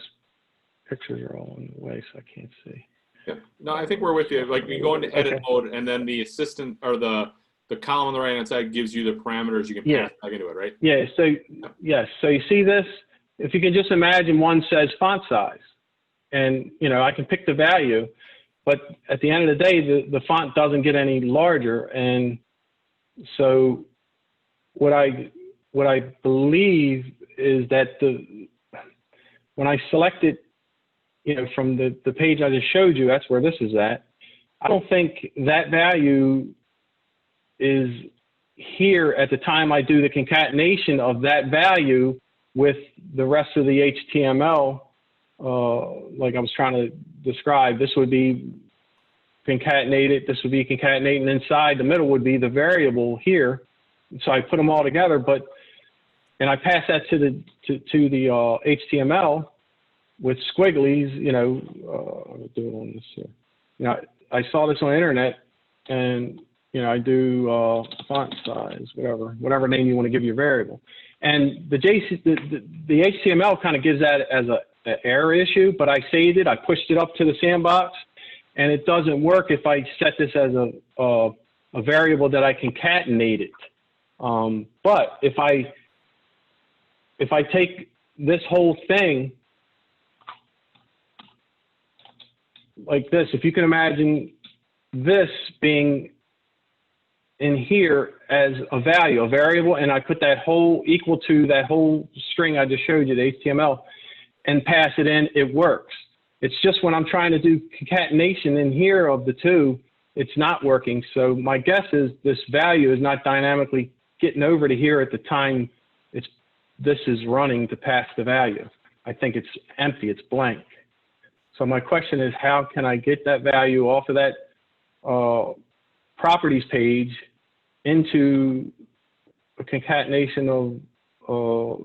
pictures are all in the way, so I can't see. Yeah. No, I think we're with you. Like you go into edit Okay. mode, and then the assistant or the column on the right hand side gives you the parameters you can pass back into it, right? Yeah, so yes, so you see this? If you can just imagine, one says font size, and I can pick the value, but at the end of the day, the font doesn't get any larger. And so what I believe is that when I select it, from the page I just showed you, that's where this is at. I don't think that value is here at the time I do the concatenation of that value with the rest of the HTML, like I was trying to describe. This would be concatenated, this would be concatenating inside, the middle would be the variable here. So I put them all together, and I pass that to the HTML with squigglies, I'll do it on this here. I saw this on the internet, and I do font size, whatever name you want to give your variable. And the HTML kind of gives that as an error issue, but I saved it, I pushed it up to the sandbox, and it doesn't work if I set this as a variable that I concatenate it. But if I take this whole thing like this, if you can imagine this being in here as a value, a variable, and I put that whole equal to that whole string I just showed you, the HTML, and pass it in, it works. It's just when I'm trying to do concatenation in here of the two, it's not working. So my guess is this value is not dynamically getting over to here at the time this is running to pass the value. I think it's empty, it's blank. So my question is, how can I get that value off of that properties page into a concatenation of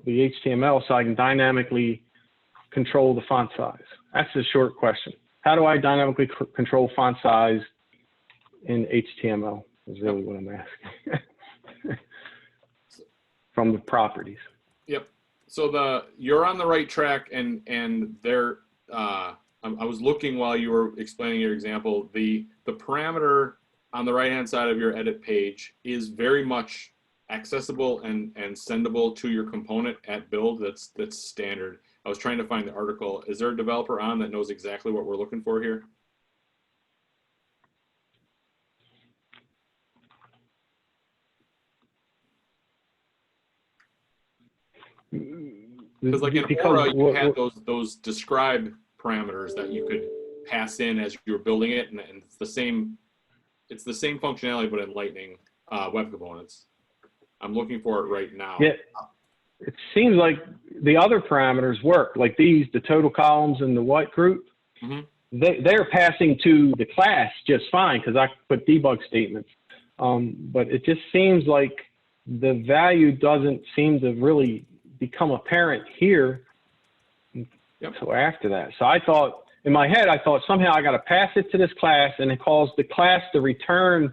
the HTML so I can dynamically control the font size? That's a short question. How do I dynamically control font size in HTML is really what I'm asking from the properties. Yep. So you're on the right track, and there. I was looking while you were explaining your example. The parameter on the right hand side of your edit page is very much accessible and sendable to your component at build. That's standard. I was trying to find the article. Is there a developer on that knows exactly what we're looking for here? Because like in Aura, you had those describe parameters that you could pass in as you were building it, and it's the same functionality, but in Lightning web components. I'm looking for it right now. Yeah, it seems like the other parameters work, like these, the total columns and the white group. Mm-hmm. They're passing to the class just fine because I put debug statements. But it just seems like the value doesn't seem to really become apparent here until after that. So I thought, in my head, I thought somehow I got to pass it to this class and it calls the class to return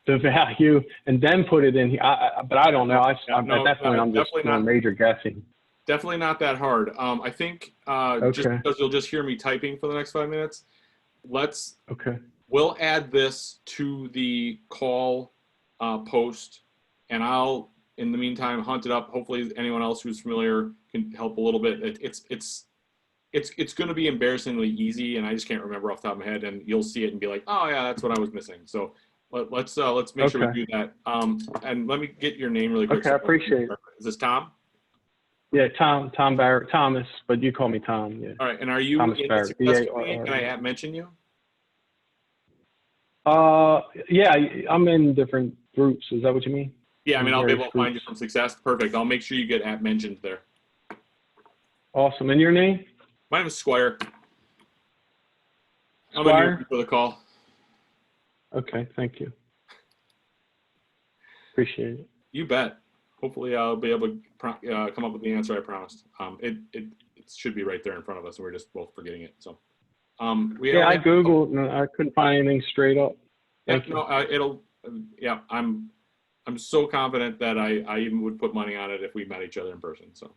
the value and then put it in here. But I don't know. At that point, I'm just doing major guessing. Definitely not that hard. I think just because you'll just hear me typing for the next 5 minutes, we'll add this to the call post, and I'll in the meantime, hunt it up. Hopefully anyone else who's familiar can help a little bit. It's going to be embarrassingly easy, and I just can't remember off the top of my head, and you'll see it and be like, oh yeah, that's what I was missing. So let's make sure we do that. And let me get your name really quick. Okay, I appreciate it. Is this Tom? Yeah, Tom Barrett, Thomas, but you call me Tom. Yeah. All right, and are you Thomas in Barrett, the success B-A-R-R-E. committee? Can I mention you? Yeah, I'm in different groups. Is that what you mean? Yeah, I mean, I'll be able to find you Groups. from Success. Perfect. I'll make sure you get mentioned there. Awesome. And your name? My name is Squire. I'm Squire? going to for the call. Okay, thank you. Appreciate it. You bet. Hopefully, I'll be able to come up with the answer I promised. It should be right there in front of us, and we're just both forgetting it. So, Yeah, I Googled and I couldn't find anything straight up. Yeah, Thank you. no, yeah, I'm so confident that I even would put money on it if we met each other in person. So,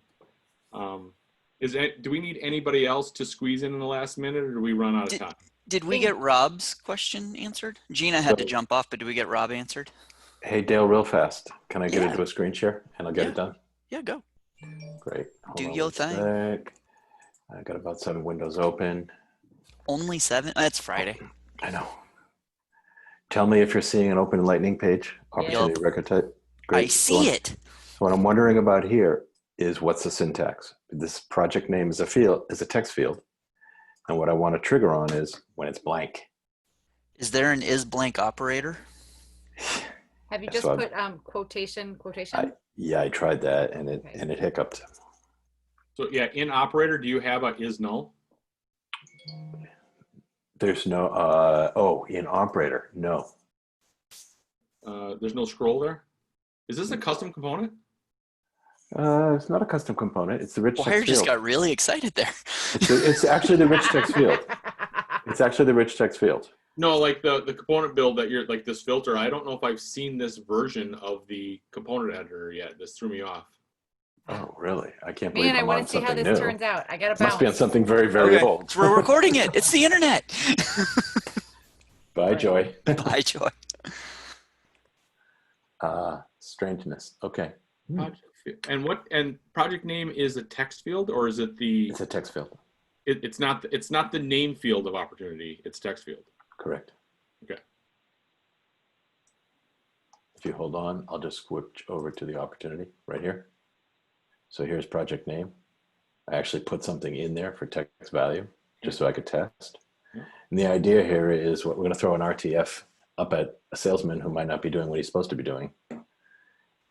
do we need anybody else to squeeze in the last minute, or do we run out of time? Did we get Rob's question answered? Gina had to jump off, but did we get Rob answered? Hey, Dale, real fast. Can I get Yeah. into a screen share and I'll get it done? Yeah, go. Great. Hold Do on your one thing. sec. I got about 7 windows open. Only 7? That's Friday. I know. Tell me if you're seeing an open Lightning page, opportunity record type. I see it. So what I'm wondering about here is what's the syntax? This project name is a text field. And what I want to trigger on is when it's blank. Is there an is blank operator? Have you Yeah, just so put quotation? Yeah, I tried that and it hiccuped. So yeah, in operator, do you have a is null? There's no, in operator, no. There's no scroll there. Is this a custom component? It's not a custom component. It's the rich Wire text just field. got really excited there. It's actually the rich text field. It's actually the rich text field. No, like the component build that you're like this filter. I don't know if I've seen this version of the component editor yet. This threw me off. Oh, really? I can't believe Man, I I'm want on to see how something this new. turns out. I got to Must be on bounce. something very, very Okay, old. so we're recording it. It's the internet. Bye, Joy. Bye, Joy. Strangeness. Okay. And project name is a text field, or is it the? It's a text field. It's not the name field of opportunity. It's text field. Correct. Okay. If you hold on, I'll just switch over to the opportunity right here. So here's project name. I actually put something in there for text value just so I could test. And the idea here is we're going to throw an RTF up at a salesman who might not be doing what he's supposed to be doing.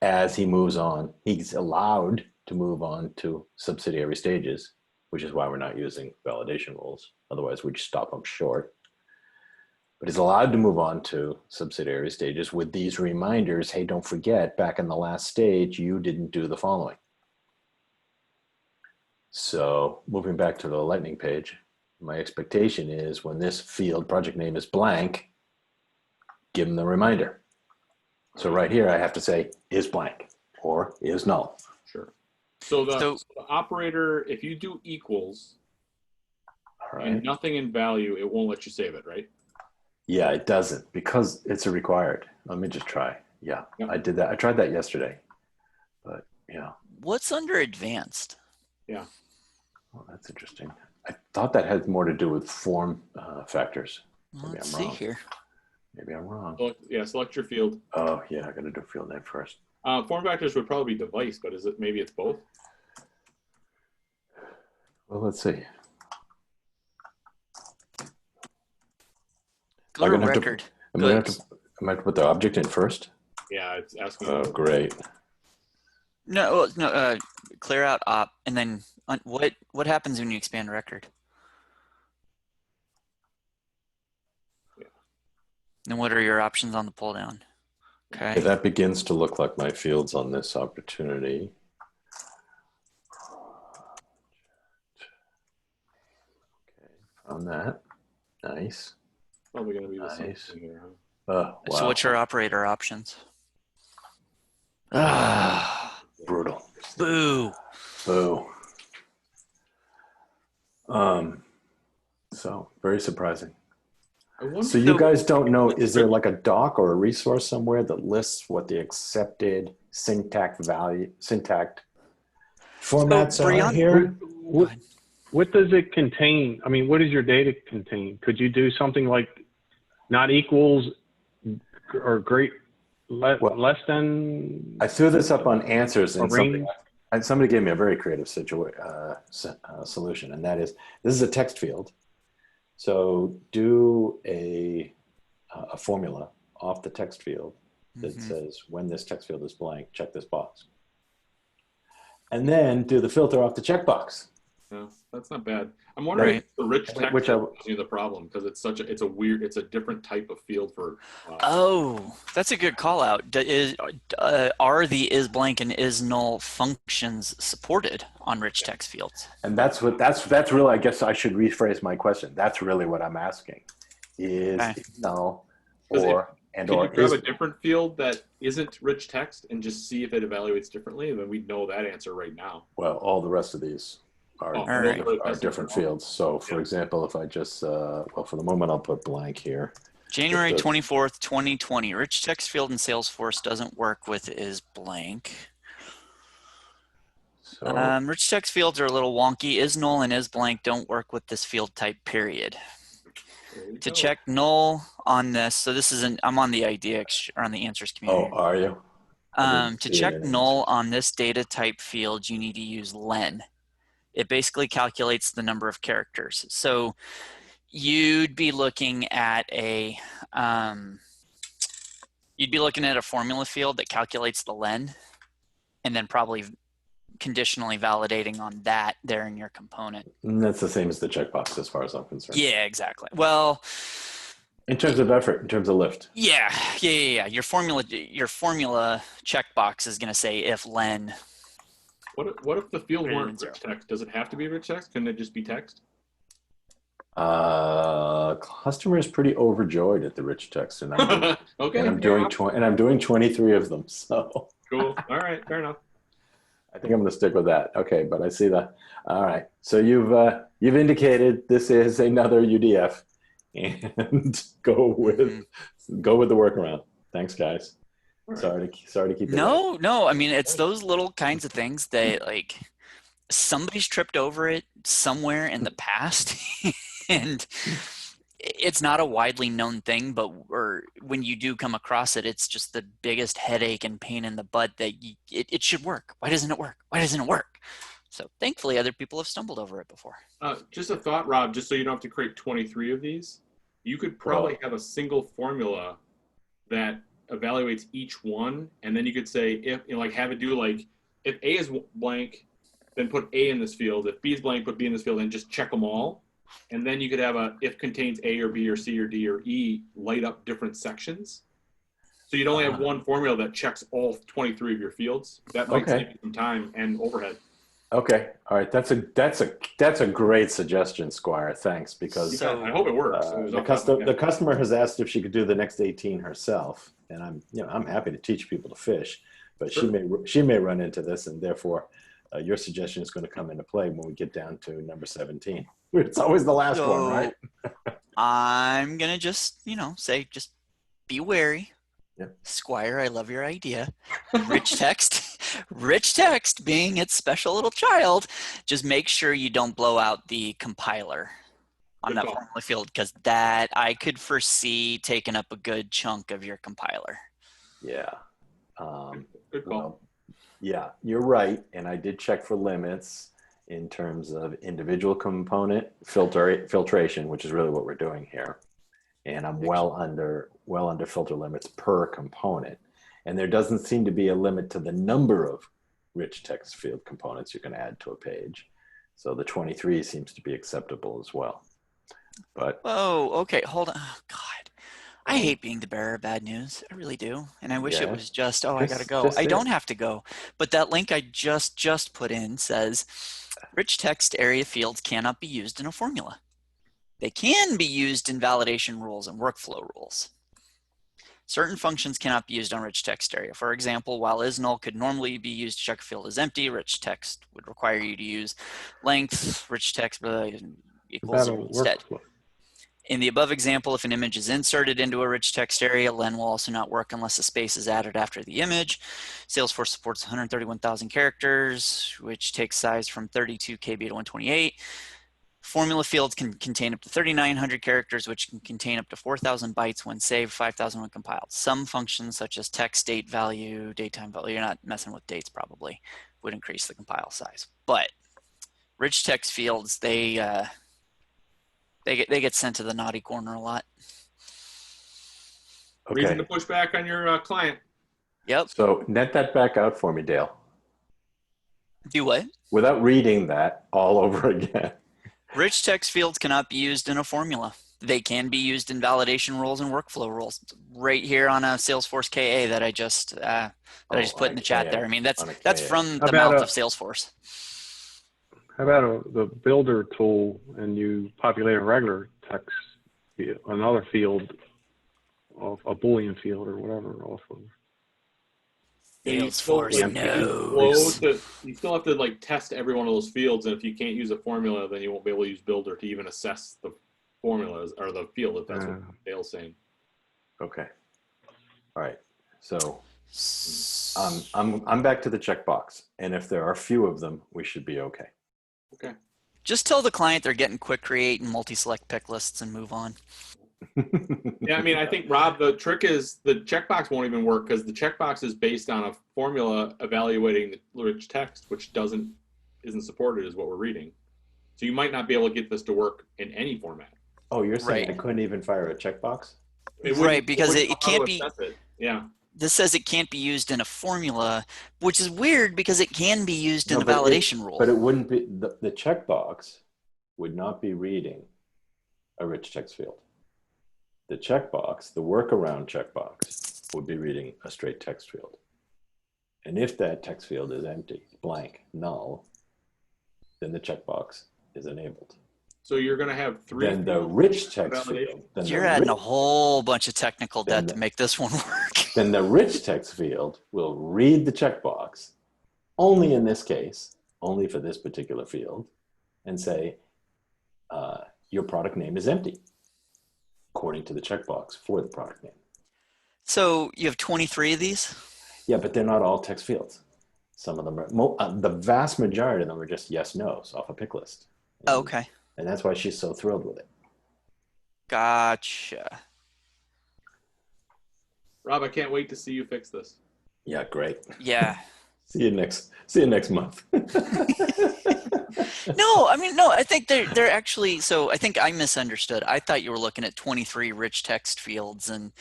As he moves on, he's allowed to move on to subsidiary stages, which is why we're not using validation rules. Otherwise, we'd stop him short. But he's allowed to move on to subsidiary stages with these reminders. Hey, don't forget, back in the last stage, you didn't do the following. So moving back to the Lightning page, my expectation is when this field project name is blank, give him the reminder. So right here, I have to say is blank or is null. Sure. So the operator, if you do equals and nothing in value, it won't let you save it, right? Yeah, it doesn't because it's a required. Let me just try. Yeah, I did that. I tried that yesterday, but yeah. What's under advanced? Yeah. Well, that's interesting. I thought that had more to do with form factors. Maybe Let's I'm see wrong. here. Maybe I'm wrong. Select your field. Oh yeah, I got to do field name first. Form factors would probably be device, but maybe it's both? Well, let's see. Go to record. I'm gonna have to put the object in first. Yeah, it's asking. Oh, great. No, clear out op, and then what happens when you expand record? And what are your options on the pull down? Okay. That begins to look like my fields on this opportunity. Okay, found that. Nice. Probably going to be the same Nice. thing here, huh? Wow. So what's your operator options? Brutal. Boo. Boo. So very surprising. I wonder. So you guys don't know, is there like a doc or a resource somewhere that lists what the accepted syntax formats are Brian- here? What does it contain? I mean, what does your data contain? Could you do something like not equals or less than? I threw this up on Answers, and range? somebody gave me a very creative solution, and that is, this is a text field. So do a formula off the text field that says, when this text field is blank, check this box. And then do the filter off the checkbox. No, that's not bad. I'm wondering if the rich text Which is the problem, because it's a different type of field for. Oh, that's a good call out. Are the is blank and is null functions supported on rich text fields? And that's really, I guess I should rephrase my question. That's really what I'm asking. Is null or Can you grab a different field that isn't rich text and just see if it evaluates differently? And then we'd know that answer right now. Well, all the rest of these are different fields. So for example, if I just, well, for the moment, I'll put blank here. January 24th, 2020. Rich text field in Salesforce doesn't work with is blank. So, Rich text fields are a little wonky. Is null and is blank don't work with this field type, period. To check null on this, so this is I'm on the idea or on the answers community. Oh, are you? To check null on this data type field, you need to use len. It basically calculates the number of characters. So you'd be looking at a formula field that calculates the len, and then probably conditionally validating on that there in your component. And that's the same as the checkbox as far as I'm concerned. Yeah, exactly. Well, in terms of effort, in terms of lift. Yeah. Your formula checkbox is going to say if len. What if the field weren't rich text? Does it have to be rich text? Couldn't it just be text? Customer is pretty overjoyed at the rich text, and I'm doing, okay. and I'm doing 23 of them. So cool. All right, fair enough. I think I'm going to stick with that. Okay, but I see that. All right. So you've indicated this is another UDF, and go with the workaround. Thanks, guys. Right. Sorry to keep it. No. I mean, it's those little kinds of things that like somebody's tripped over it somewhere in the past, and it's not a widely known thing, but when you do come across it, it's just the biggest headache and pain in the butt that it should work. Why doesn't it work? Why doesn't it work? So thankfully, other people have stumbled over it before. Just a thought, Rob, just so you don't have to create 23 of these, you could probably have a single formula that evaluates each one, and then you could say, if have it do if A is blank, then put A in this field. If B is blank, put B in this field, and just check them all. And then you could have if contains A or B or C or D or E, light up different sections. So you'd only have one formula that checks all 23 of your fields. That might save you some time and overhead. Okay. All right. That's a great suggestion, Squire. Thanks, because I hope it works. The customer has asked if she could do the next 18 herself, and I'm happy to teach people to fish, but she may run into this, and therefore your suggestion is going to come into play when we get down to number 17. It's always the last one, right? I'm gonna just say just be wary. Yep. Squire, I love your idea. Rich text being its special little child, just make sure you don't blow out the compiler on that formula field, because that I could foresee taking up a good chunk of your compiler. Yeah. Good call. Well, yeah, you're right. And I did check for limits in terms of individual component filtration, which is really what we're doing here. And I'm well under filter limits per component. And there doesn't seem to be a limit to the number of rich text field components you can add to a page. So the 23 seems to be acceptable as well. But okay, hold on. Oh, God, I hate being the bearer of bad news. I really do. And I wish it was just, I gotta go. I don't have to go. But that link I just put in says, rich text area fields cannot be used in a formula. They can be used in validation rules and workflow rules. Certain functions cannot be used on rich text area. For example, while is null could normally be used to check a field is empty, rich text would require you to use length, rich text equals 0 instead. In the above example, if an image is inserted into a rich text area, len will also not work unless a space is added after the image. Salesforce supports 131,000 characters, which takes size from 32 KB to 128. Formula fields can contain up to 3,900 characters, which can contain up to 4,000 bytes when saved, 5,000 when compiled. Some functions such as text, date, value, datetime value, you're not messing with dates probably, would increase the compile size. But rich text fields, they get sent to the naughty corner a lot. Reason to Okay. push back on your client. Yep. So net that back out for me, Dale, Do what? without reading that all over again. Rich text fields cannot be used in a formula. They can be used in validation rules and workflow rules. Right here on a Salesforce KA that I just put in the chat there. I mean, that's from the mouth of Salesforce. How about the builder tool and you populate a regular text, another field, of a Boolean field or whatever off of. Salesforce knows. You still have to like test every one of those fields, and if you can't use a formula, then you won't be able to use Builder to even assess the formulas or the field, if that's what Dale's saying. Okay. All right. So I'm back to the checkbox, and if there are few of them, we should be okay. Okay. Just tell the client they're getting quick create and multi-select pick lists and move on. Yeah, I mean, I think, Rob, the trick is the checkbox won't even work because the checkbox is based on a formula evaluating the rich text, which isn't supported is what we're reading. So you might not be able to get this to work in any format. Oh, you're saying Right. I couldn't even fire a checkbox? Right, because it can't be. Yeah. This says it can't be used in a formula, which is weird because it can be used in No, a but validation rule. But it wouldn't be, the checkbox would not be reading a rich text field. The checkbox, the workaround checkbox, would be reading a straight text field. And if that text field is empty, blank, null, then the checkbox is enabled. So you're going to have three. Then the fields rich for text validation. field. Then You're the adding a rich- whole bunch of technical Then debt to make this one work. Then the rich text field will read the checkbox, only in this case, only for this particular field, and say, your product name is empty, according to the checkbox for the product name. So you have 23 of these? Yeah, but they're not all text fields. Some of them are, the vast majority of them are just yes, no's off a pick list. Oh, okay. And that's why she's so thrilled with it. Gotcha. Rob, I can't wait to see you fix this. Yeah, great. Yeah. See you next month. No, I mean, no, I think they're actually, so I think I misunderstood. I thought you were looking at 23 rich text fields and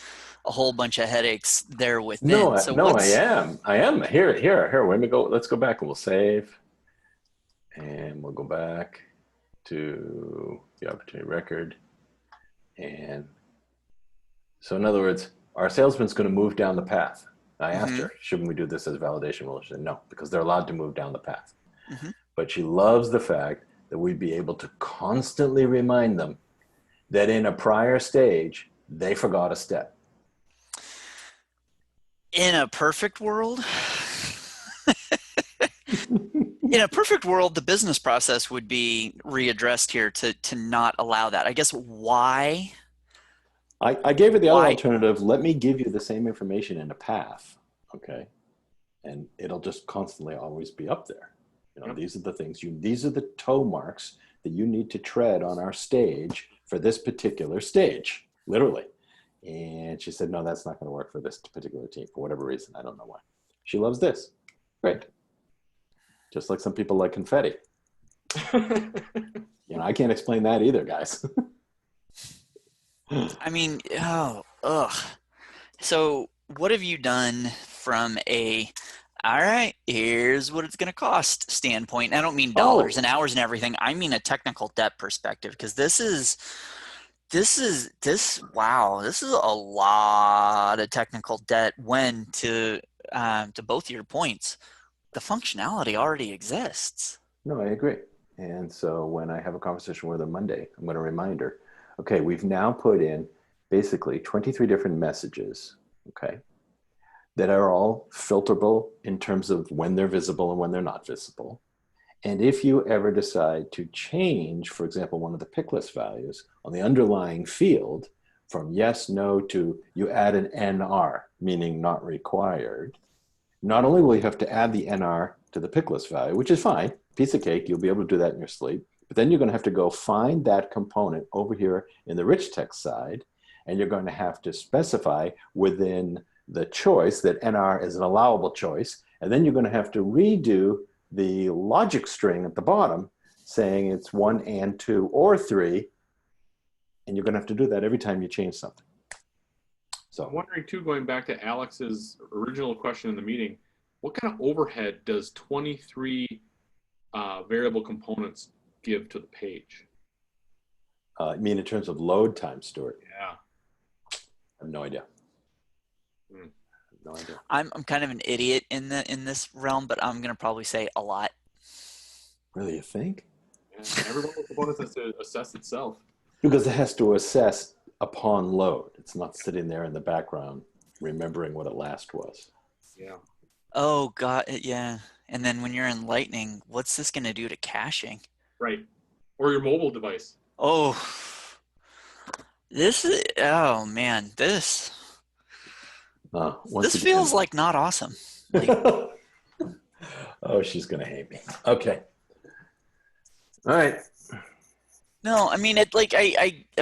a whole bunch of headaches there within. No, I what's- am. Here. Let me go. Let's go back and we'll save. And we'll go back to the opportunity record. And so in other words, our salesman's going to move down the path. I asked her, shouldn't we do this as a validation rule? She said, no, because they're allowed to move down the path. But she loves the fact that we'd be able to constantly remind them that in a prior stage, they forgot a step. In a perfect world, the business process would be readdressed here to not allow that. I guess why? I gave her the other alternative. Let me give you the same information in a path, okay? And it'll just constantly always be up there. You know, these are the things these are the toe marks that you need to tread on our stage for this particular stage, literally. And she said, no, that's not going to work for this particular team for whatever reason. I don't know why. She loves this. Great. Just like some people like confetti. You know, I can't explain that either, guys. I mean, So what have you done from all right, here's what it's going to cost standpoint? And I don't mean dollars and hours and everything. I mean a technical debt perspective, because this is a lot of technical debt when to both your points, the functionality already exists. No, I agree. And so when I have a conversation with her Monday, I'm going to remind her, okay, we've now put in basically 23 different messages, okay, that are all filterable in terms of when they're visible and when they're not visible. And if you ever decide to change, for example, one of the pick list values on the underlying field from yes, no to you add an NR, meaning not required, not only will you have to add the NR to the pick list value, which is fine, piece of cake, you'll be able to do that in your sleep, but then you're going to have to go find that component over here in the rich text side, and you're going to have to specify within the choice that NR is an allowable choice, and then you're going to have to redo the logic string at the bottom saying it's 1 and 2 or 3, and you're going to have to do that every time you change something. So I'm wondering too, going back to Alex's original question in the meeting, what kind of overhead does 23 variable components give to the page? I mean, in terms of load time, Stuart? Yeah. I have no idea. No idea. I'm kind of an idiot in this realm, but I'm gonna probably say a lot. Really, you think? Yeah. Every one of the components has to assess itself. Because it has to assess upon load. It's not sitting there in the background remembering what it last was. Yeah. Oh God, yeah. And then when you're in Lightning, what's this gonna do to caching? Right. Or your mobile device. Oh, this is, oh man, this feels like not awesome. Like, oh, she's gonna hate me. Okay. All right. no, I mean, I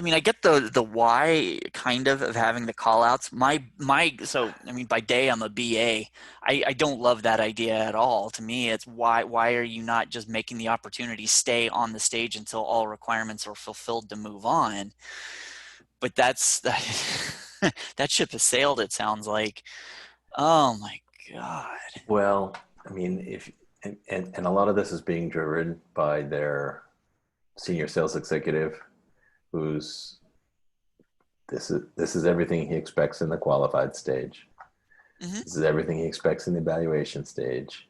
mean, I get the why kind of having the call outs. So I mean, by day I'm a BA. I don't love that idea at all. To me, it's why are you not just making the opportunity stay on the stage until all requirements are fulfilled to move on? But that ship has sailed, it sounds like. Oh my God. Well, I mean, and a lot of this is being driven by their senior sales executive, who's this is everything he expects in the qualified stage. Mm-hmm. This is everything he expects in the evaluation stage,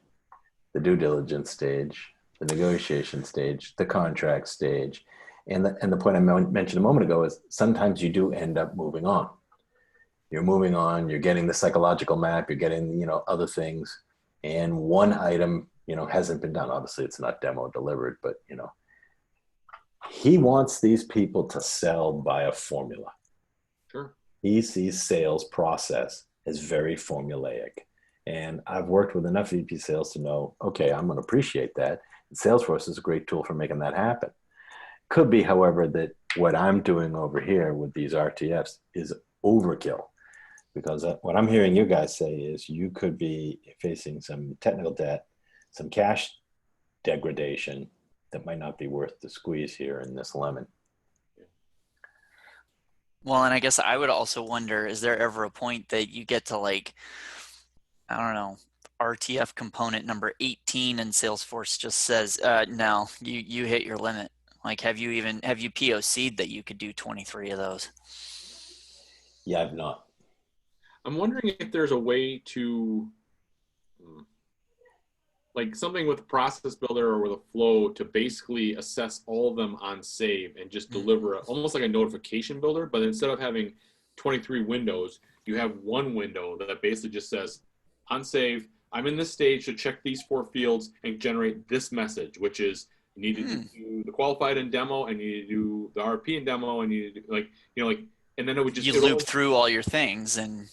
the due diligence stage, the negotiation stage, the contract stage. And the point I mentioned a moment ago is sometimes you do end up moving on. You're moving on, you're getting the psychological map, you're getting, other things. And one item, hasn't been done. Obviously it's not demo delivered, but he wants these people to sell by a formula. Sure. He sees sales process as very formulaic. And I've worked with enough VP sales to know, okay, I'm going to appreciate that. And Salesforce is a great tool for making that happen. Could be, however, that what I'm doing over here with these RTFs is overkill. Because what I'm hearing you guys say is you could be facing some technical debt, some cash degradation that might not be worth the squeeze here in this lemon. Well, and I guess I would also wonder, is there ever a point that you get to I don't know, RTF component number 18 and Salesforce just says, no, you hit your limit. Like, have you POC'd that you could do 23 of those? Yeah, I've not. I'm wondering if there's a way to, like something with Process Builder or with a flow to basically assess all of them on save and just deliver almost like a notification builder, but instead of having 23 windows, you have one window that basically just says, on save, I'm in this stage to check these 4 fields and generate this message, which is you need to do the qualified and demo, and you need to do the RP and demo, and you need to do, and then it would just loop through all your things and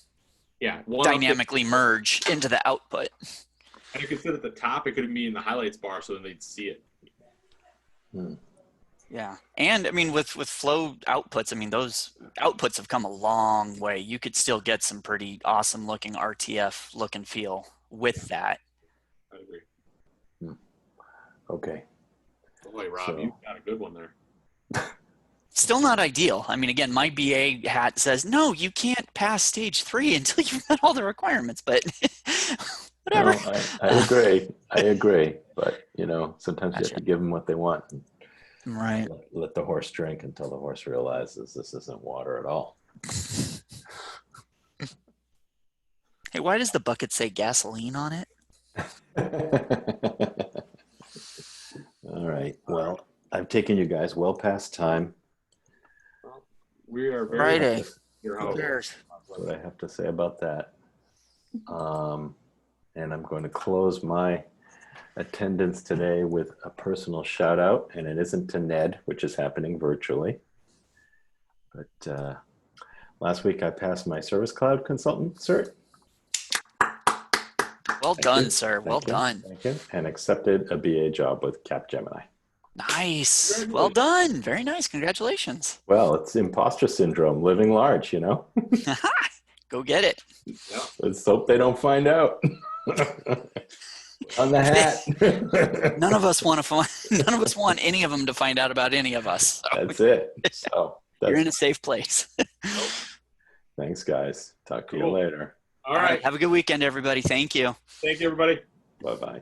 dynamically merge into the output. And you can sit at the top. It could be in the highlights bar, so then they'd see it. Yeah, and I mean with flow outputs, I mean those outputs have come a long way. You could still get some pretty awesome looking RTF look and feel with that. I agree. Okay. Boy, Rob, you got a good one there. Still not ideal. I mean, again, my BA hat says, no, you can't pass stage 3 until you've met all the requirements, but whatever. No, I agree. But, sometimes you have to give them what they want. Right. Let the horse drink until the horse realizes this isn't water at all. Hey, why does the bucket say gasoline on it? All right. Well, I've taken you guys well past time. We are very Friday. That's what I have to say about that. And I'm going to close my attendance today with a personal shout out, and it isn't to Ned, which is happening virtually. But last week I passed my Service Cloud consultant cert. Well Thank done, you. sir. Thank Well you. done. Thank you. And accepted a BA job with Capgemini. Nice. Well done. Very nice. Congratulations. Well, it's imposter syndrome, living large, you know? Go get it. Let's hope they don't find out. On the hat. None of us want any of them to find out about any of us. So That's it. So you're in a safe place. thanks, guys. Talk to you Cool. later. All right. Have a good weekend, everybody. Thank you. Thank you, everybody. Bye-bye.